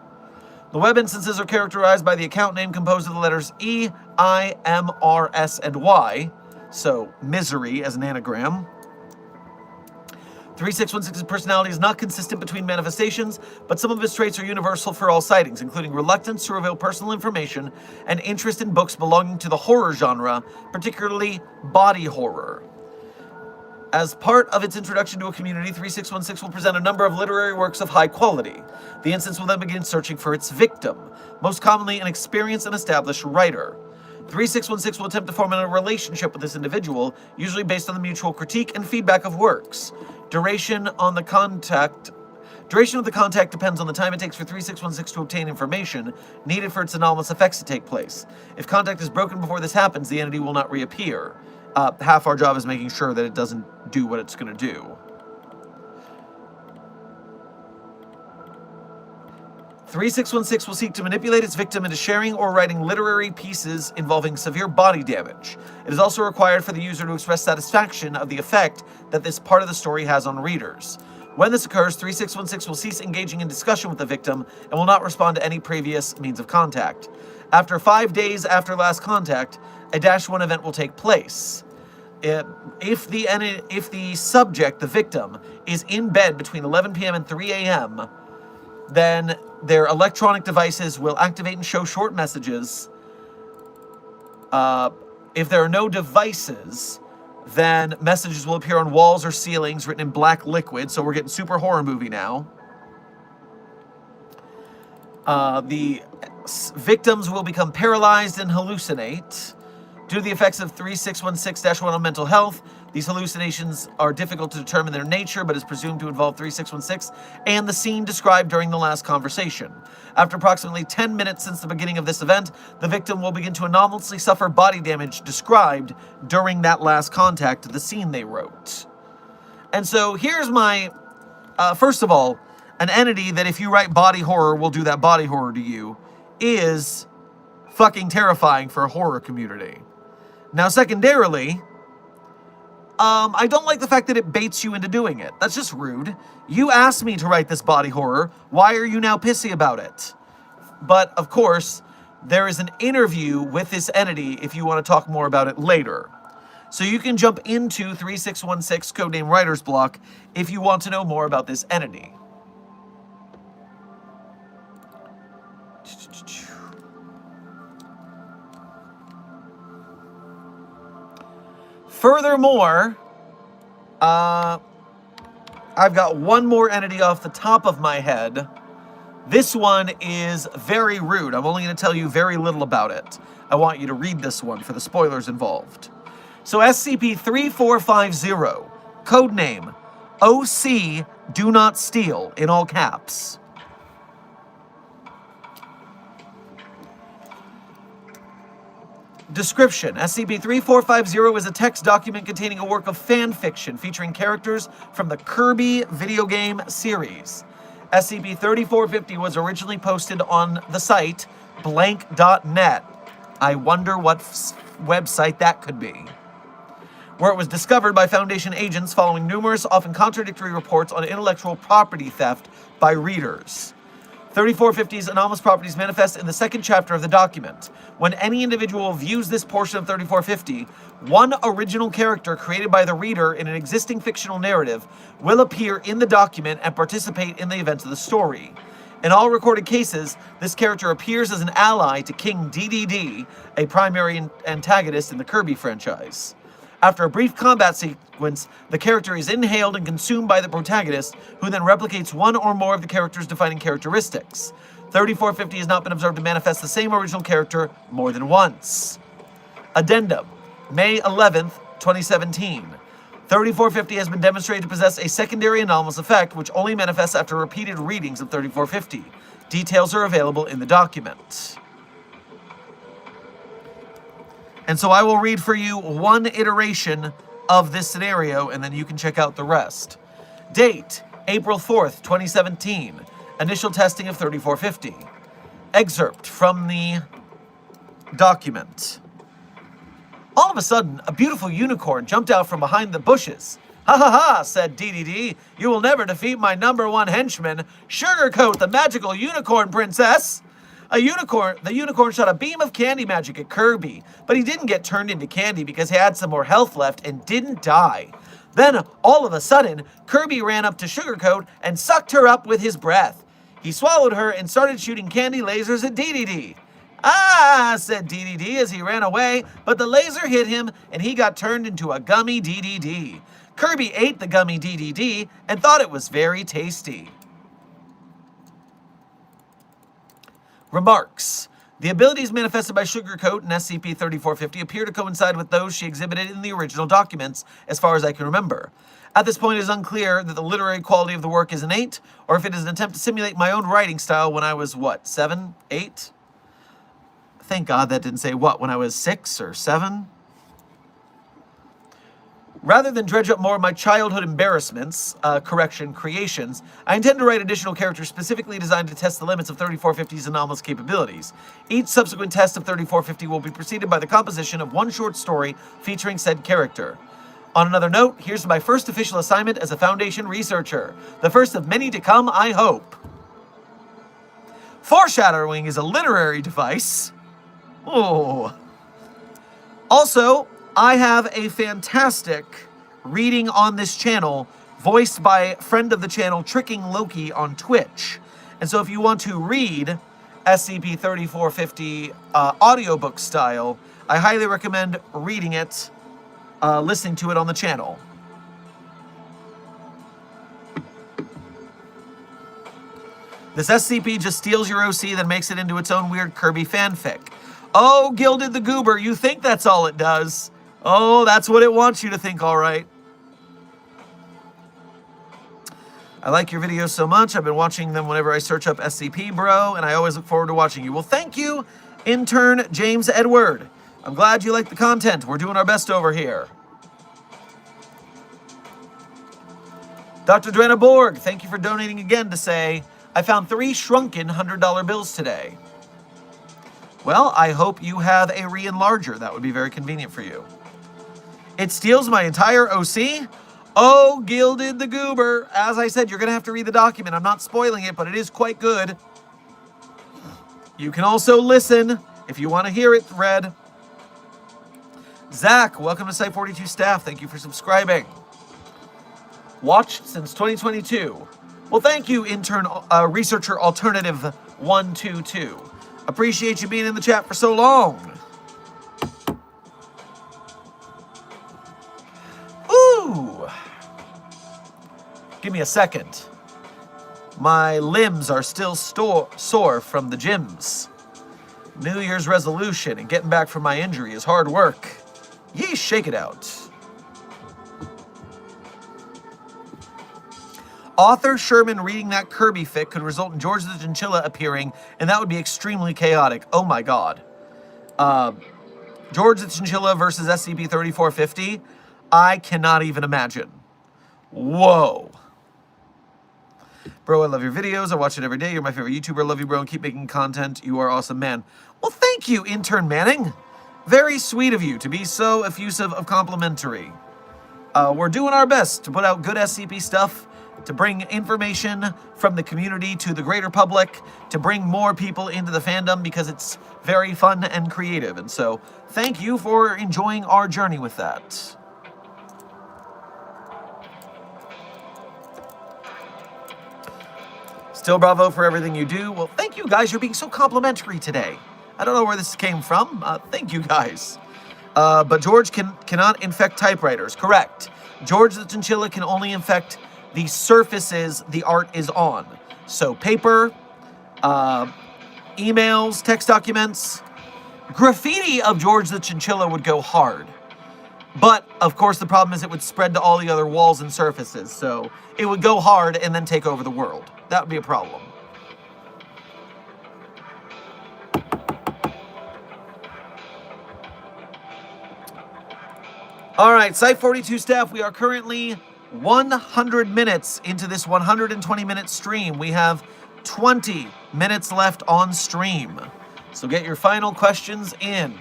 The web instances are characterized by the account name composed of the letters E, I, M, R, S, and Y, so misery as an anagram. 3616's personality is not consistent between manifestations, but some of his traits are universal for all sightings, including reluctance to reveal personal information and interest in books belonging to the horror genre, particularly body horror. As part of its introduction to a community, 3616 will present a number of literary works of high quality. The instance will then begin searching for its victim, most commonly an experienced and established writer. 3616 will attempt to form a relationship with this individual, usually based on the mutual critique and feedback of works. Duration of the contact depends on the time it takes for 3616 to obtain information needed for its anomalous effects to take place. If contact is broken before this happens, the entity will not reappear. Half our job is making sure that it doesn't do what it's going to do. 3616 will seek to manipulate its victim into sharing or writing literary pieces involving severe body damage. It is also required for the user to express satisfaction of the effect that this part of the story has on readers. When this occurs, 3616 will cease engaging in discussion with the victim and will not respond to any previous means of contact. After 5 days after last contact, a -1 event will take place. If the subject, the victim, is in bed between 11 p.m. and 3 a.m., then their electronic devices will activate and show short messages. If there are no devices, then messages will appear on walls or ceilings written in black liquid, so we're getting super horror movie now. The victims will become paralyzed and hallucinate. Due to the effects of 3616-1 on mental health, these hallucinations are difficult to determine their nature, but is presumed to involve 3616 and the scene described during the last conversation. After approximately 10 minutes since the beginning of this event, the victim will begin to anomalously suffer body damage described during that last contact to the scene they wrote. And so here's my, first of all, an entity that if you write body horror will do that body horror to you is fucking terrifying for a horror community. Now, secondarily, I don't like the fact that it baits you into doing it. That's just rude. You asked me to write this body horror. Why are you now pissy about it? But, of course, there is an interview with this entity if you want to talk more about it later. So you can jump into 3616 codename Writer's Block if you want to know more about this entity. Furthermore, I've got one more entity off the top of my head. This one is very rude. I'm only going to tell you very little about it. I want you to read this one for the spoilers involved. So SCP-3450, codename OC Do Not Steal, in all caps. Description: SCP-3450 is a text document containing a work of fan fiction featuring characters from the Kirby video game series. SCP-3450 was originally posted on the site blank.net. I wonder what website that could be. Where it was discovered by Foundation agents following numerous, often contradictory reports on intellectual property theft by readers. 3450's anomalous properties manifest in the second chapter of the document. When any individual views this portion of 3450, one original character created by the reader in an existing fictional narrative will appear in the document and participate in the events of the story. In all recorded cases, this character appears as an ally to King DDD, a primary antagonist in the Kirby franchise. After a brief combat sequence, the character is inhaled and consumed by the protagonist, who then replicates one or more of the character's defining characteristics. 3450 has not been observed to manifest the same original character more than once. Addendum: May 11th, 2017. 3450 has been demonstrated to possess a secondary anomalous effect, which only manifests after repeated readings of 3450. Details are available in the document. And so I will read for you one iteration of this scenario, and then you can check out the rest. Date: April 4th, 2017. Initial testing of 3450. Excerpt from the document. All of a sudden, a beautiful unicorn jumped out from behind the bushes. "Ha ha ha," said DDD. "You will never defeat my #1 henchman, Sugarcoat, the magical unicorn princess." The unicorn shot a beam of candy magic at Kirby, but he didn't get turned into candy because he had some more health left and didn't die. Then, all of a sudden, Kirby ran up to Sugarcoat and sucked her up with his breath. He swallowed her and started shooting candy lasers at DDD. "Ah," said DDD as he ran away, but the laser hit him and he got turned into a gummy DDD. Kirby ate the gummy DDD and thought it was very tasty. Remarks. The abilities manifested by Sugarcoat in SCP-3450 appear to coincide with those she exhibited in the original documents, as far as I can remember. At this point, it is unclear that the literary quality of the work is innate, or if it is an attempt to simulate my own writing style when I was, 7, 8? Thank God that didn't say when I was 6 or 7? Rather than dredge up more of my childhood embarrassments, creations, I intend to write additional characters specifically designed to test the limits of 3450's anomalous capabilities. Each subsequent test of 3450 will be preceded by the composition of one short story featuring said character. On another note, here's my first official assignment as a Foundation researcher. The first of many to come, I hope. Foreshadowing is a literary device. Oh. Also, I have a fantastic reading on this channel, voiced by friend of the channel, Tricking Loki on Twitch. And so if you want to read SCP-3450 audiobook style, I highly recommend reading it, listening to it on the channel. This SCP just steals your OC, then makes it into its own weird Kirby fanfic. Oh, Gilded the Goober, you think that's all it does? Oh, that's what it wants you to think, all right. I like your videos so much. I've been watching them whenever I search up SCP, bro, and I always look forward to watching you. Well, thank you, intern James Edward. I'm glad you like the content. We're doing our best over here. Dr. Drenna Borg, thank you for donating again to say, I found 3 shrunken $100 bills today. Well, I hope you have a re-enlarger. That would be very convenient for you. It steals my entire OC? Oh, Gilded the Goober. As I said, you're going to have to read the document. I'm not spoiling it, but it is quite good. You can also listen if you want to hear it read. Zach, welcome to Site42 staff. Thank you for subscribing. Watched since 2022. Well, thank you, intern researcher alternative 122. Appreciate you being in the chat for so long. Ooh. Give me a second. My limbs are still sore from the gyms. New Year's resolution and getting back from my injury is hard work. Yeesh, shake it out. Author Sherman reading that Kirby fic could result in George the Chinchilla appearing, and that would be extremely chaotic. Oh my god. George the Chinchilla versus SCP-3450? I cannot even imagine. Whoa. Bro, I love your videos. I watch it every day. You're my favorite YouTuber. Love you, bro, and keep making content. You are awesome, man. Well, thank you, intern Manning. Very sweet of you to be so effusive of complimentary. We're doing our best to put out good SCP stuff, to bring information from the community to the greater public, to bring more people into the fandom because it's very fun and creative. And so, thank you for enjoying our journey with that. Still bravo for everything you do. Well, thank you guys. You're being so complimentary today. I don't know where this came from. Thank you guys. But George cannot infect typewriters. Correct. George the Chinchilla can only infect the surfaces the art is on. So paper, emails, text documents. Graffiti of George the Chinchilla would go hard. But, of course, the problem is it would spread to all the other walls and surfaces. So it would go hard and then take over the world. That would be a problem. All right, Site42 staff, we are currently 100 minutes into this 120-minute stream. We have 20 minutes left on stream. So get your final questions in.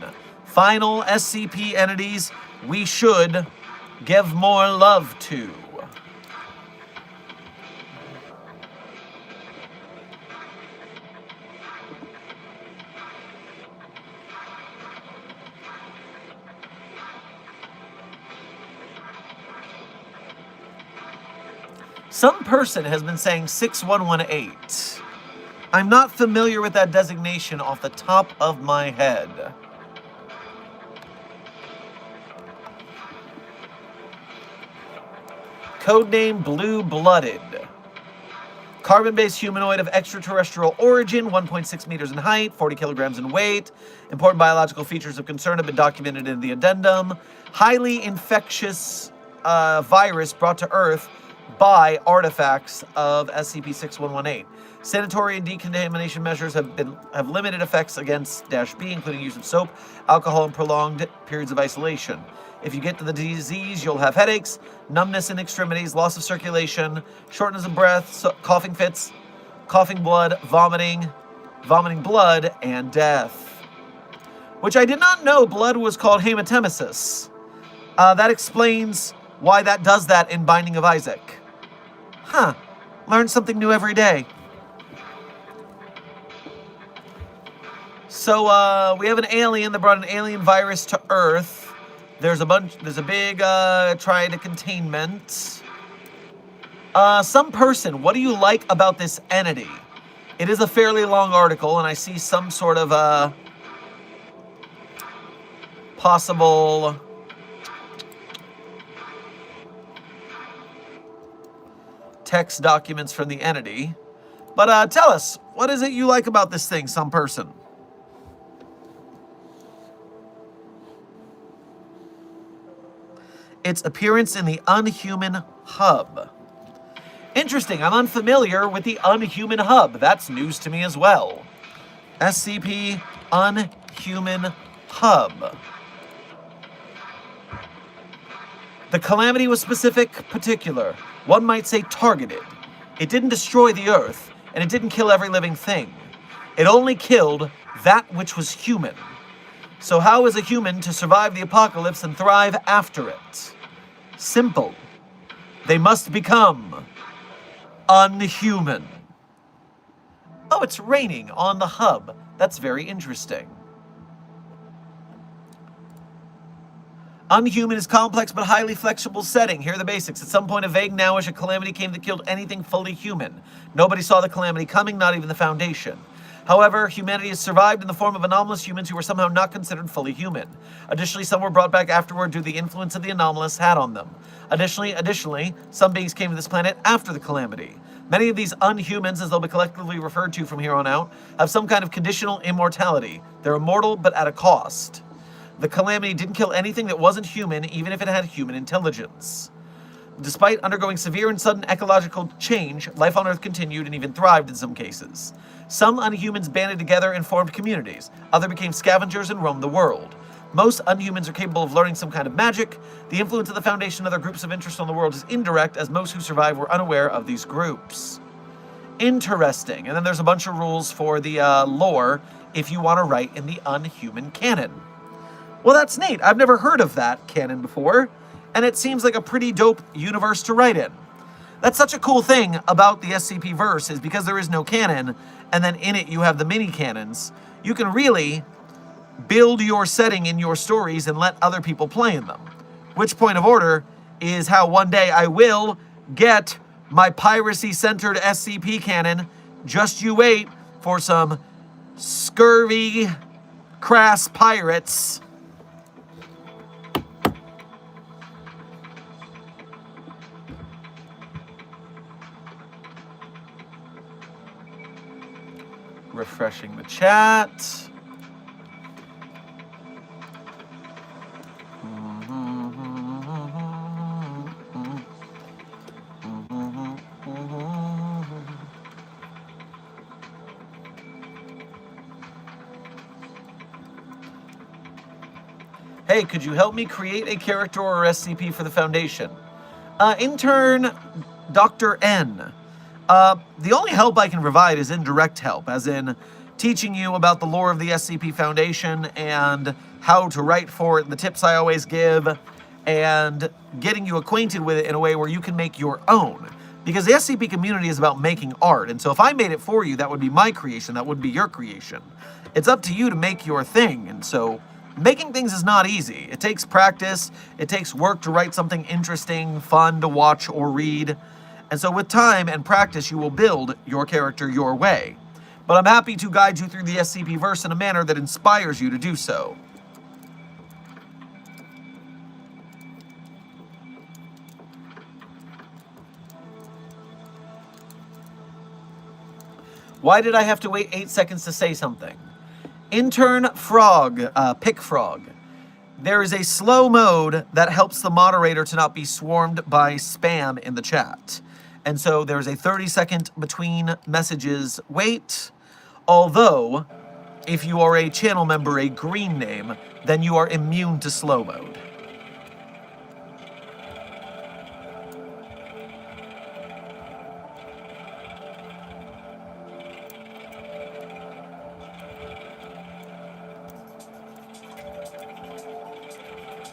final SCP entities we should give more love to. Some person has been saying 6118. I'm not familiar with that designation off the top of my head. Codename Blue-Blooded. Carbon-based humanoid of extraterrestrial origin, 1.6 meters in height, 40 kilograms in weight. Important biological features of concern have been documented in the addendum. Highly infectious virus brought to Earth by artifacts of SCP-6118. Sanitary and decontamination measures have limited effects against -B, including use of soap, alcohol, and prolonged periods of isolation. If you get to the disease, you'll have headaches, numbness in extremities, loss of circulation, shortness of breath, coughing fits, coughing blood, vomiting blood, and death. Which I did not know blood was called hematemesis. That explains why that does that in Binding of Isaac. Huh. Learn something new every day. So, we have an alien that brought an alien virus to Earth. There's a big, try to containment. Some person, what do you like about this entity? It is a fairly long article, and I see some sort of, possible text documents from the entity. But, tell us, what is it you like about this thing, some person? Its appearance in the Unhuman Hub. Interesting, I'm unfamiliar with the Unhuman Hub. That's news to me as well. SCP Unhuman Hub. The calamity was specific, particular. One might say targeted. It didn't destroy the Earth, and it didn't kill every living thing. It only killed that which was human. So how is a human to survive the apocalypse and thrive after it? Simple. They must become unhuman. Oh, it's raining on the hub. That's very interesting. Unhuman is complex but highly flexible setting. Here are the basics. At some point, a vague nowish, a calamity came that killed anything fully human. Nobody saw the calamity coming, not even the Foundation. However, humanity has survived in the form of anomalous humans who were somehow not considered fully human. Additionally, some were brought back afterward due to the influence of the anomalous had on them. Additionally, some beings came to this planet after the calamity. Many of these unhumans, as they'll be collectively referred to from here on out, have some kind of conditional immortality. They're immortal, but at a cost. The calamity didn't kill anything that wasn't human, even if it had human intelligence. Despite undergoing severe and sudden ecological change, life on Earth continued and even thrived in some cases. Some unhumans banded together and formed communities. Others became scavengers and roamed the world. Most unhumans are capable of learning some kind of magic. The influence of the Foundation and other groups of interest on the world is indirect, as most who survive were unaware of these groups. Interesting. And then there's a bunch of rules for the lore if you want to write in the unhuman canon. Well, that's neat. I've never heard of that canon before, and it seems like a pretty dope universe to write in. That's such a cool thing about the SCP verse, is because there is no canon, and then in it you have the mini-canons, you can really build your setting in your stories and let other people play in them. Which, point of order, is how one day I will get my piracy-centered SCP canon. Just you wait for some scurvy, crass pirates. Refreshing the chat. Hey, could you help me create a character or SCP for the Foundation? Intern Dr. N. The only help I can provide is indirect help, as in teaching you about the lore of the SCP Foundation and how to write for it, the tips I always give, and getting you acquainted with it in a way where you can make your own. Because the SCP community is about making art, and so if I made it for you, that would be my creation, that would be your creation. It's up to you to make your thing, and so making things is not easy. It takes practice, it takes work to write something interesting, fun to watch or read, and so with time and practice, you will build your character your way. But I'm happy to guide you through the SCP verse in a manner that inspires you to do so. Why did I have to wait 8 seconds to say something? Intern Frog, Pick Frog. There is a slow mode that helps the moderator to not be swarmed by spam in the chat. And so there's a 30-second between messages wait. Although, if you are a channel member, a green name, then you are immune to slow mode.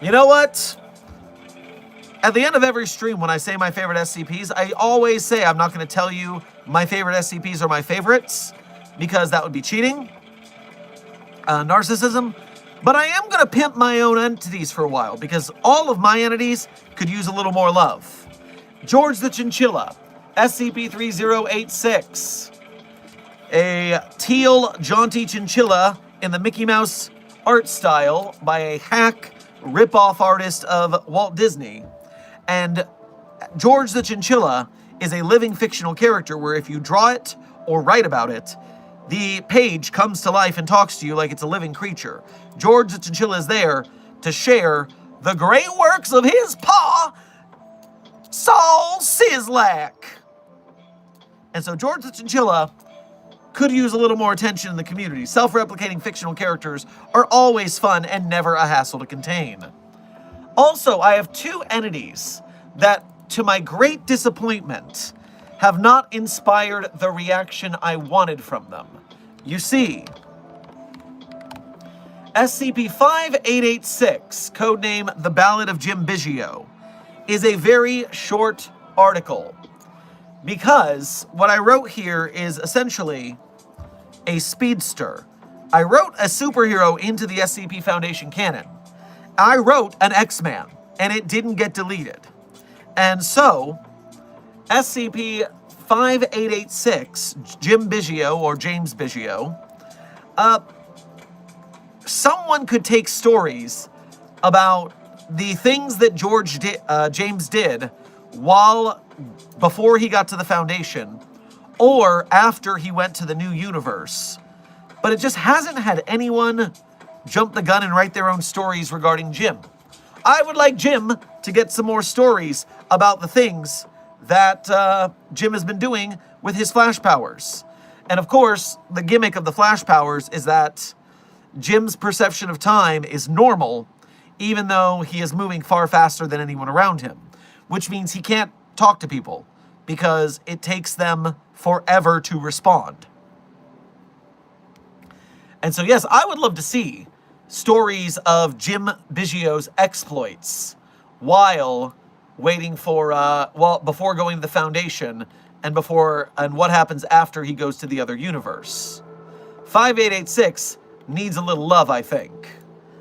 You know what? At the end of every stream, when I say my favorite SCPs, I always say I'm not going to tell you my favorite SCPs are my favorites, because that would be cheating, narcissism. But I am going to pimp my own entities for a while, because all of my entities could use a little more love. George the Chinchilla, SCP-3086. A teal, jaunty chinchilla in the Mickey Mouse art style by a hack rip-off artist of Walt Disney. And George the Chinchilla is a living fictional character where if you draw it or write about it, the page comes to life and talks to you like it's a living creature. George the Chinchilla is there to share the great works of his pa, Saul Sislak. And so George the Chinchilla could use a little more attention in the community. Self-replicating fictional characters are always fun and never a hassle to contain. Also, I have two entities that, to my great disappointment, have not inspired the reaction I wanted from them. You see, SCP-5886, codename The Ballad of Jim Biggio, is a very short article. Because what I wrote here is essentially a speedster. I wrote a superhero into the SCP Foundation canon. I wrote an X-Man, and it didn't get deleted. And so, SCP-5886, Jim Biggio, or James Biggio, someone could take stories about the things that James did before he got to the Foundation, or after he went to the new universe. But it just hasn't had anyone jump the gun and write their own stories regarding Jim. I would like Jim to get some more stories about the things that Jim has been doing with his flash powers. And of course, the gimmick of the flash powers is that Jim's perception of time is normal, even though he is moving far faster than anyone around him, which means he can't talk to people because it takes them forever to respond. And so, yes, I would love to see stories of Jim Biggio's exploits while waiting for, before going to the Foundation and what happens after he goes to the other universe. 5886 needs a little love, I think.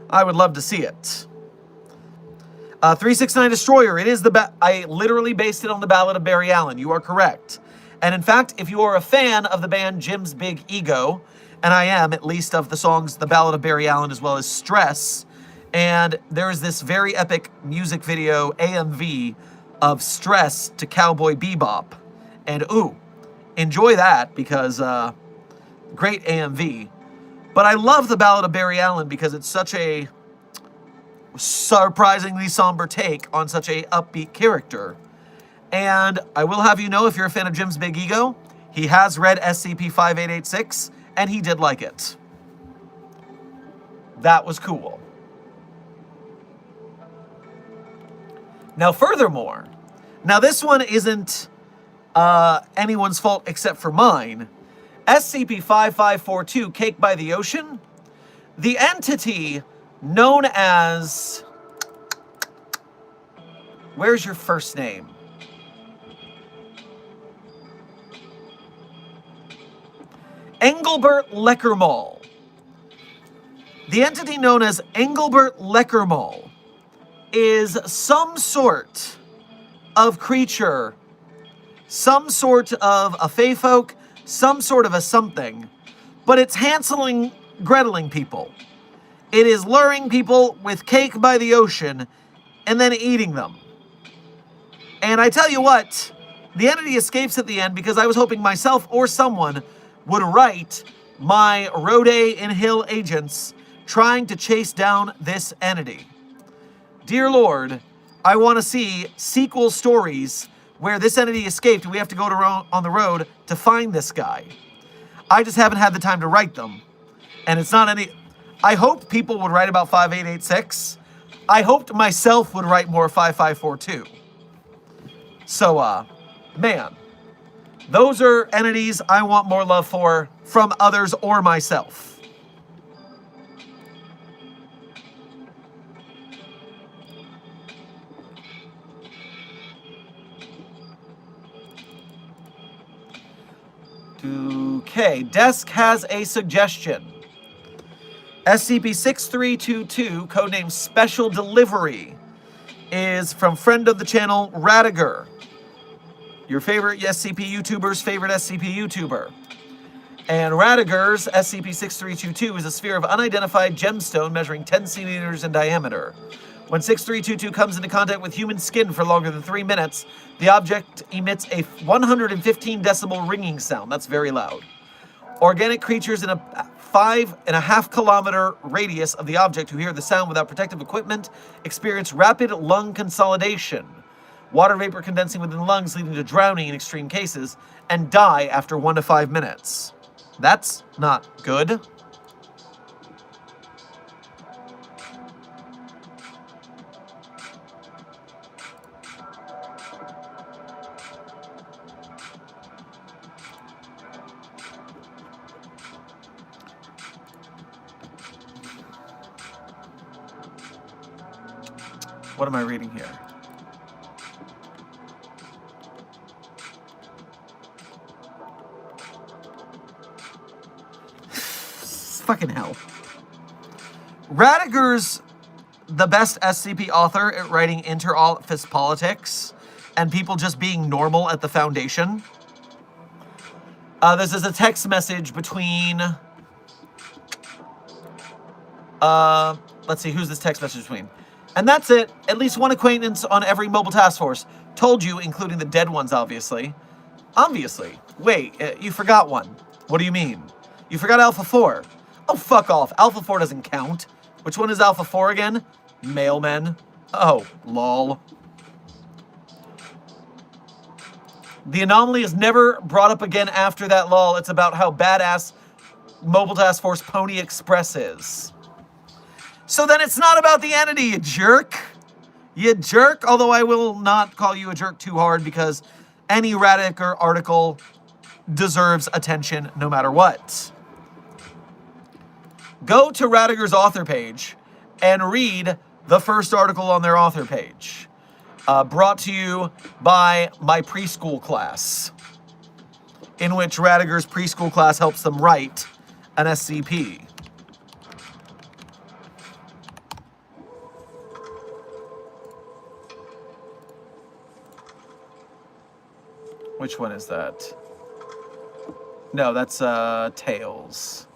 I would love to see it. 369 Destroyer, I literally based it on the Ballad of Barry Allen. You are correct. And in fact, if you are a fan of the band Jim's Big Ego, and I am, at least of the songs The Ballad of Barry Allen as well as Stress, and there is this very epic music video, AMV, of Stress to Cowboy Bebop. And enjoy that because great AMV. But I love The Ballad of Barry Allen because it's such a surprisingly somber take on such a upbeat character. And I will have you know, if you're a fan of Jim's Big Ego, he has read SCP-5886, and he did like it. That was cool. Now, furthermore, this one isn't anyone's fault except for mine. SCP-5542, Cake by the Ocean, the entity known as... Where's your first name? Engelbert Leckermall. The entity known as Engelbert Leckermall is some sort of creature, some sort of a fey folk, some sort of a something, but it's Hanseling, Greteling people. It is luring people with cake by the ocean and then eating them. And I tell you what, the entity escapes at the end because I was hoping myself or someone would write my Rode and Hill agents trying to chase down this entity. Dear Lord, I want to see sequel stories where this entity escaped and we have to go on the road to find this guy. I just haven't had the time to write them. And it's not any... I hoped people would write about 5886. I hoped myself would write more 5542. So, man, those are entities I want more love for from others or myself. Okay, Desk has a suggestion. SCP-6322, codename Special Delivery, is from friend of the channel, Radiger. Your favorite SCP YouTuber's favorite SCP YouTuber. And Radiger's SCP-6322 is a sphere of unidentified gemstone measuring 10 centimeters in diameter. When 6322 comes into contact with human skin for longer than 3 minutes, the object emits a 115 decibel ringing sound. That's very loud. Organic creatures in a 5.5 kilometer radius of the object who hear the sound without protective equipment experience rapid lung consolidation, water vapor condensing within the lungs leading to drowning in extreme cases, and die after 1 to 5 minutes. That's not good. What am I reading here? Fucking hell. Radiger's the best SCP author at writing inter-office politics and people just being normal at the Foundation. This is a text message between... let's see, who's this text message between? And that's it. At least one acquaintance on every mobile task force. Told you, including the dead ones, obviously. Obviously. Wait, you forgot one. What do you mean? You forgot Alpha 4. Oh, fuck off. Alpha 4 doesn't count. Which one is Alpha 4 again? Mailmen. Oh, lol. The anomaly is never brought up again after that lol. It's about how badass Mobile Task Force Pony Express is. So then it's not about the entity, you jerk. You jerk, although I will not call you a jerk too hard because any Radiger article deserves attention no matter what. Go to Radiger's author page and read the first article on their author page. Brought to you by my preschool class, in which Radiger's preschool class helps them write an SCP. Which one is that? No, that's Tails.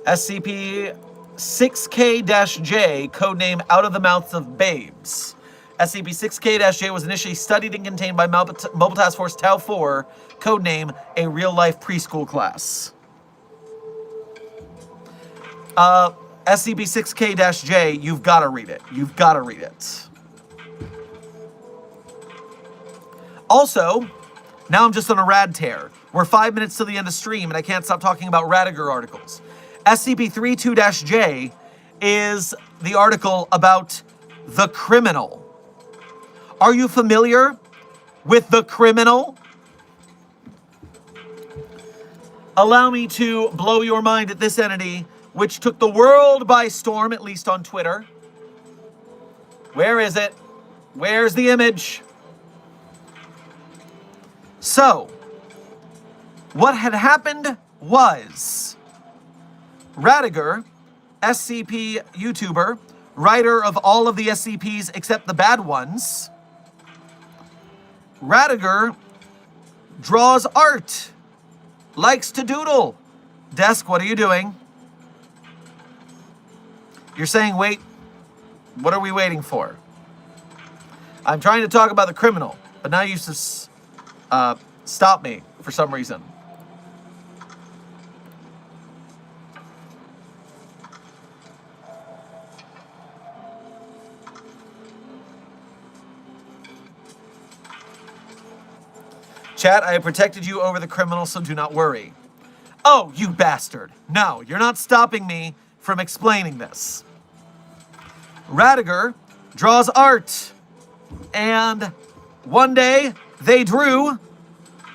SCP-6K-J, codename Out of the Mouths of Babes. SCP-6K-J was initially studied and contained by Mobile Task Force Tau 4, codename a real-life preschool class. SCP-6K-J, you've got to read it. You've got to read it. Also, now I'm just on a rad tear. We're 5 minutes to the end of stream, and I can't stop talking about Radiger articles. SCP-32-J is the article about the criminal. Are you familiar with the criminal? Allow me to blow your mind at this entity which took the world by storm, at least on Twitter. Where is it? Where's the image? So, what had happened was Radiger, SCP YouTuber, writer of all of the SCPs except the bad ones, Radiger draws art, likes to doodle. Desk, what are you doing? You're saying, wait, what are we waiting for? I'm trying to talk about the criminal, but now you stop me for some reason. Chat, I have protected you over the criminal, so do not worry. Oh, you bastard. No, you're not stopping me from explaining this. Radiger draws art, and one day they drew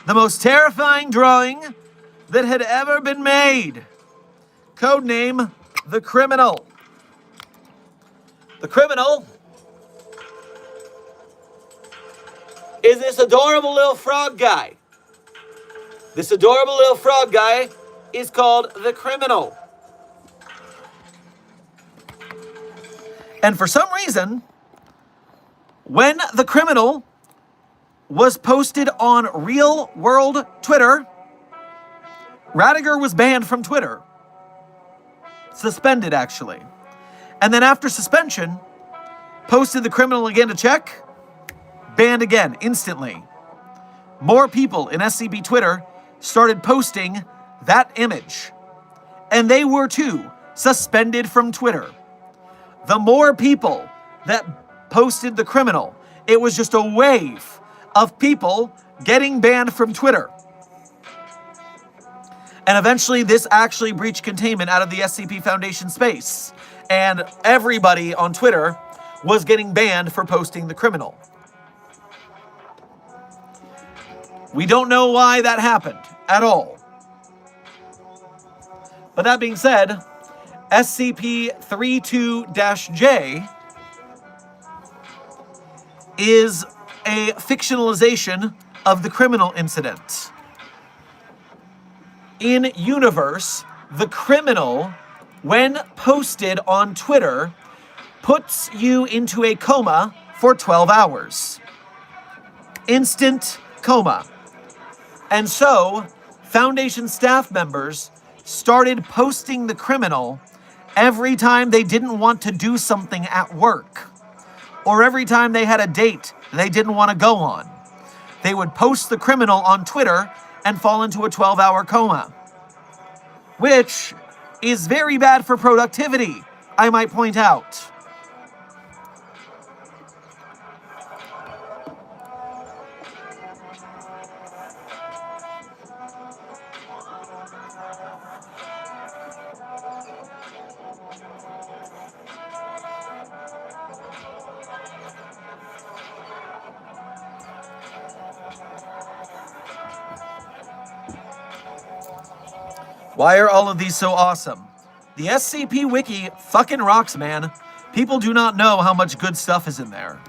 the most terrifying drawing that had ever been made. Codename, The Criminal. The Criminal is this adorable little frog guy. This adorable little frog guy is called The Criminal. And for some reason, when The Criminal was posted on real world Twitter, Radiger was banned from Twitter. Suspended, actually. And then after suspension, posted The Criminal again to check, banned again, instantly. More people in SCP Twitter started posting that image. And they were too suspended from Twitter. The more people that posted The Criminal, it was just a wave of people getting banned from Twitter. And eventually this actually breached containment out of the SCP Foundation space. And everybody on Twitter was getting banned for posting The Criminal. We don't know why that happened at all. But that being said, SCP-32-J is a fictionalization of the criminal incident. In universe, the criminal, when posted on Twitter, puts you into a coma for 12 hours. Instant coma. And so, Foundation staff members started posting The Criminal every time they didn't want to do something at work, or every time they had a date they didn't want to go on. They would post The Criminal on Twitter and fall into a 12-hour coma, which is very bad for productivity, I might point out. Why are all of these so awesome? The SCP Wiki fucking rocks, man. People do not know how much good stuff is in there.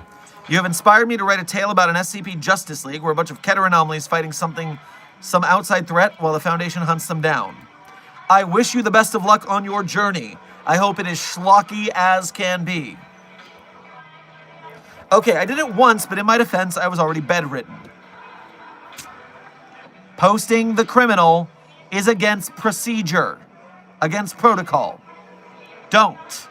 You have inspired me to write a tale about an SCP Justice League where a bunch of Keter anomalies fighting some outside threat while the Foundation hunts them down. I wish you the best of luck on your journey. I hope it is schlocky as can be. Okay, I did it once, but in my defense, I was already bedridden. Posting The Criminal is against procedure, against protocol. Don't.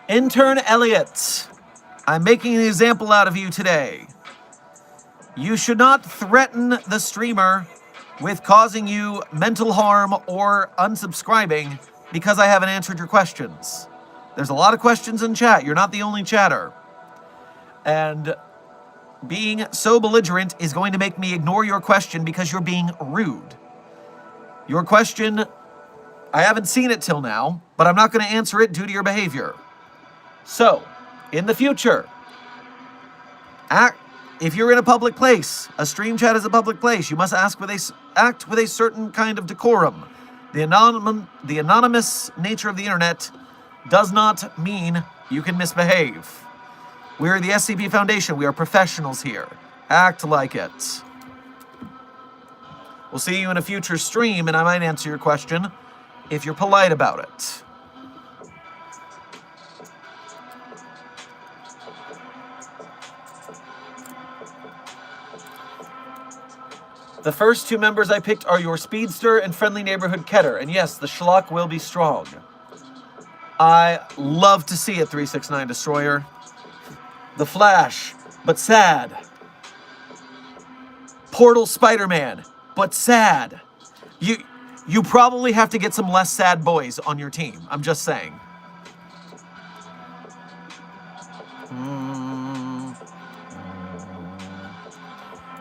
Intern Elliot, I'm making an example out of you today. You should not threaten the streamer with causing you mental harm or unsubscribing because I haven't answered your questions. There's a lot of questions in chat. You're not the only chatter. And being so belligerent is going to make me ignore your question because you're being rude. Your question I haven't seen it till now, but I'm not going to answer it due to your behavior. So, in the future, if you're in a public place, a stream chat is a public place, you must act with a certain kind of decorum. The anonymous nature of the internet does not mean you can misbehave. We're the SCP Foundation. We are professionals here. Act like it. We'll see you in a future stream, and I might answer your question if you're polite about it. The first two members I picked are your Speedster and Friendly Neighborhood Keter. And yes, the schlock will be strong. I love to see it, 369 Destroyer. The Flash, but sad. Portal Spider-Man, but sad. You probably have to get some less sad boys on your team. I'm just saying.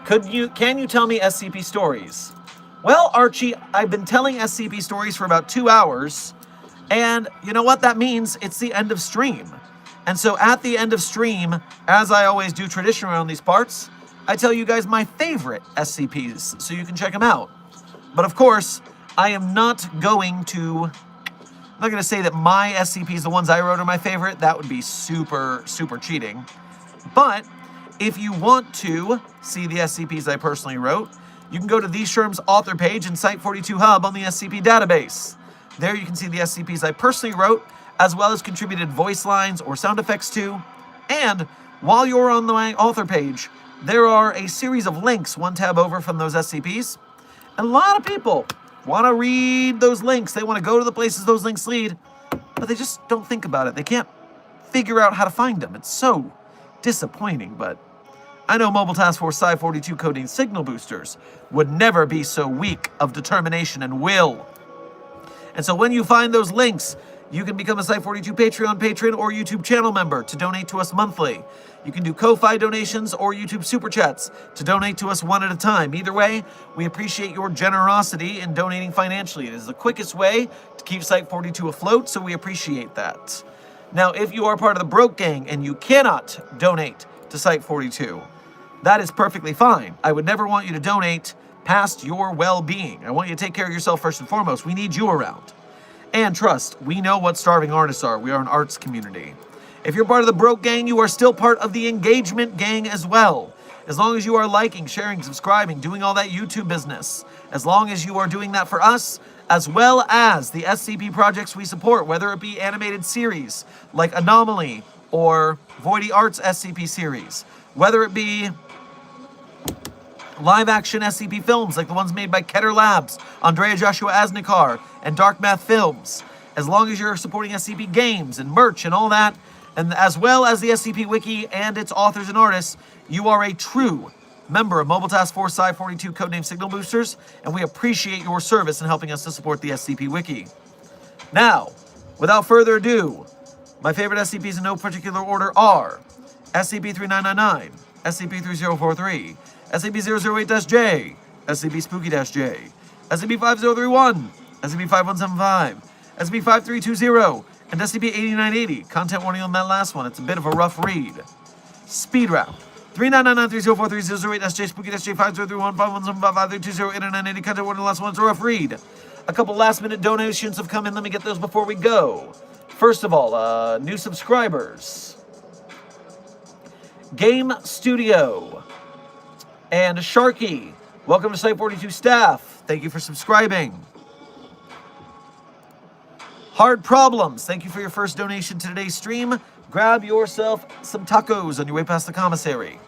Can you tell me SCP stories? Well, Archie, I've been telling SCP stories for about 2 hours, and you know what that means? It's the end of stream. And so at the end of stream, as I always do traditionally around these parts, I tell you guys my favorite SCPs, so you can check them out. But of course, I am not going to say that my SCPs, the ones I wrote, are my favorite. That would be super, super cheating. But if you want to see the SCPs I personally wrote, you can go to the Sherm's author page in Site42 Hub on the SCP database. There you can see the SCPs I personally wrote, as well as contributed voice lines or sound effects to. And while you're on my author page, there are a series of links, one tab over from those SCPs. And a lot of people want to read those links. They want to go to the places those links lead, but they just don't think about it. They can't figure out how to find them. It's so disappointing, but I know Mobile Task Force Psi-42 codename Signal Boosters would never be so weak of determination and will. And so when you find those links, you can become a Psi-42 Patreon patron or YouTube channel member to donate to us monthly. You can do Ko-Fi donations or YouTube Super Chats to donate to us one at a time. Either way, we appreciate your generosity in donating financially. It is the quickest way to keep Site42 afloat, so we appreciate that. Now, if you are part of the Broke Gang and you cannot donate to Site42, that is perfectly fine. I would never want you to donate past your well-being. I want you to take care of yourself first and foremost. We need you around. And trust, we know what starving artists are. We are an arts community. If you're part of the Broke Gang, you are still part of the Engagement Gang as well. As long as you are liking, sharing, subscribing, doing all that YouTube business. As long as you are doing that for us, as well as the SCP projects we support, whether it be animated series like Anomaly or Voidy Arts SCP series, whether it be live-action SCP films like the ones made by Keter Labs, Andrea Joshua Asnikar, and Dark Math Films. As long as you're supporting SCP games and merch and all that, and as well as the SCP Wiki and its authors and artists, you are a true member of Mobile Task Force Psi-42 codename Signal Boosters, and we appreciate your service in helping us to support the SCP Wiki. Now, without further ado, my favorite SCPs in no particular order are SCP-3999, SCP-3043, SCP-008-J, SCP-Spooky-J, SCP-5031, SCP-5175, SCP-5320, and SCP-8980. Content warning on that last one. It's a bit of a rough read. Speed round. 3999-3043-008-J, Spooky-J, 5031, 5175, 5320, Content warning on the last one. It's a rough read. A couple last-minute donations have come in. Let me get those before we go. First of all, new subscribers. Game Studio. And Sharky, welcome to Site42 staff. Thank you for subscribing. Hard Problems, thank you for your first donation to today's stream. Grab yourself some tacos on your way past the commissary.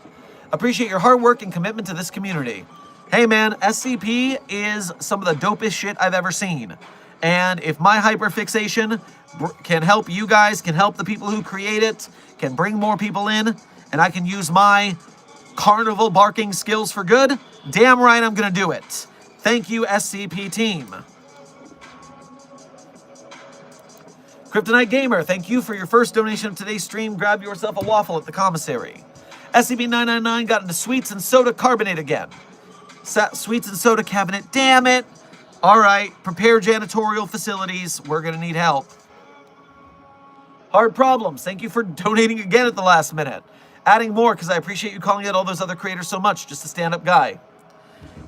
Appreciate your hard work and commitment to this community. Hey man, SCP is some of the dopest shit I've ever seen. And if my hyperfixation can help you guys, can help the people who create it, can bring more people in, and I can use my carnival barking skills for good, damn right I'm gonna do it. Thank you, SCP team. Kryptonite Gamer, thank you for your first donation of today's stream. Grab yourself a waffle at the commissary. SCP-999 got into Sweets and Soda Carbonate again. Sweets and Soda Cabinet, damn it. All right, prepare janitorial facilities. We're going to need help. Hard Problems, thank you for donating again at the last minute. Adding more because I appreciate you calling out all those other creators so much. Just a stand-up guy.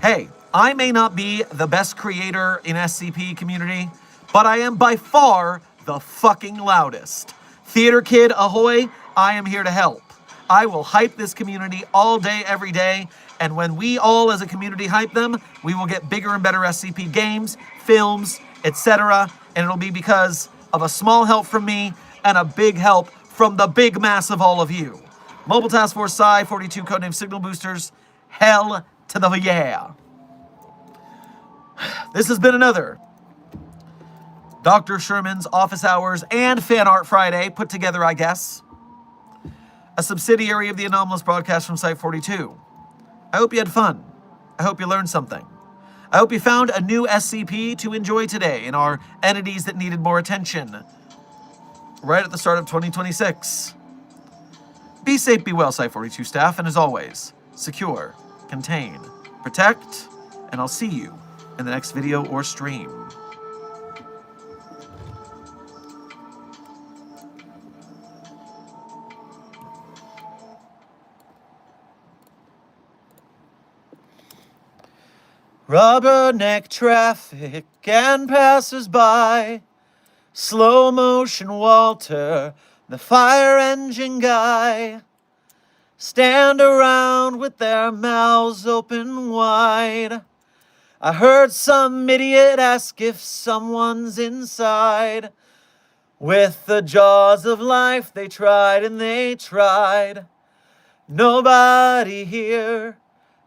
Hey, I may not be the best creator in SCP community, but I am by far the fucking loudest. Theater Kid, ahoy, I am here to help. I will hype this community all day, every day, and when we all as a community hype them, we will get bigger and better SCP games, films, etc., and it'll be because of a small help from me and a big help from the big mass of all of you. Mobile Task Force Psi, 42 codename Signal Boosters, hell to the yeah. This has been another Dr. Sherman's Office Hours and Fanart Friday put together, I guess. A subsidiary of the Anomalous broadcast from Site 42. I hope you had fun. I hope you learned something. I hope you found a new SCP to enjoy today in our entities that needed more attention right at the start of 2026. Be safe, be well, Site 42 staff, and as always, secure, contain, protect, and I'll see you in the next video or stream. Rubberneck traffic and passers-by, slow motion Walter, the fire engine guy, stand around with their mouths open wide. I heard some idiot ask if someone's inside. With the jaws of life they tried and they tried. Nobody here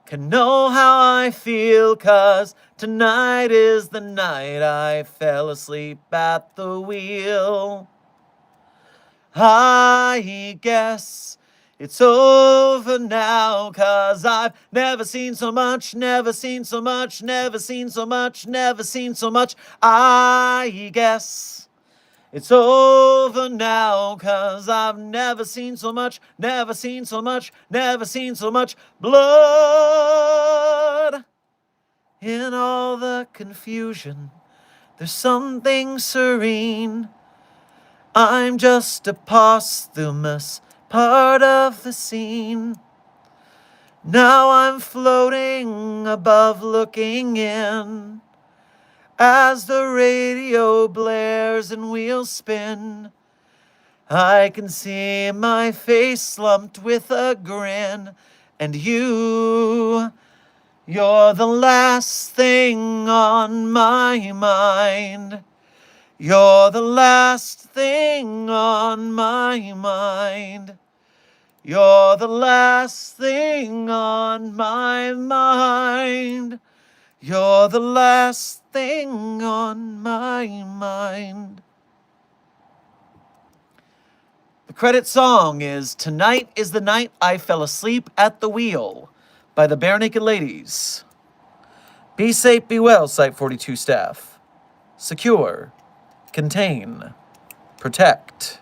can know how I feel, 'cause tonight is the night I fell asleep at the wheel. I guess it's over now, 'cause I've never seen so much, never seen so much, never seen so much, never seen so much. I guess it's over now, 'cause I've never seen so much, never seen so much, never seen so much blood. In all the confusion, there's something serene. I'm just a posthumous part of the scene. Now I'm floating above looking in. As the radio blares and wheels spin, I can see my face slumped with a grin. And you're the last thing on my mind. You're the last thing on my mind. You're the last thing on my mind. You're the last thing on my mind. The credit song is Tonight is the Night I Fell Asleep at the Wheel by the Bare Naked Ladies. Be safe, be well, Site 42 staff. Secure, contain, protect.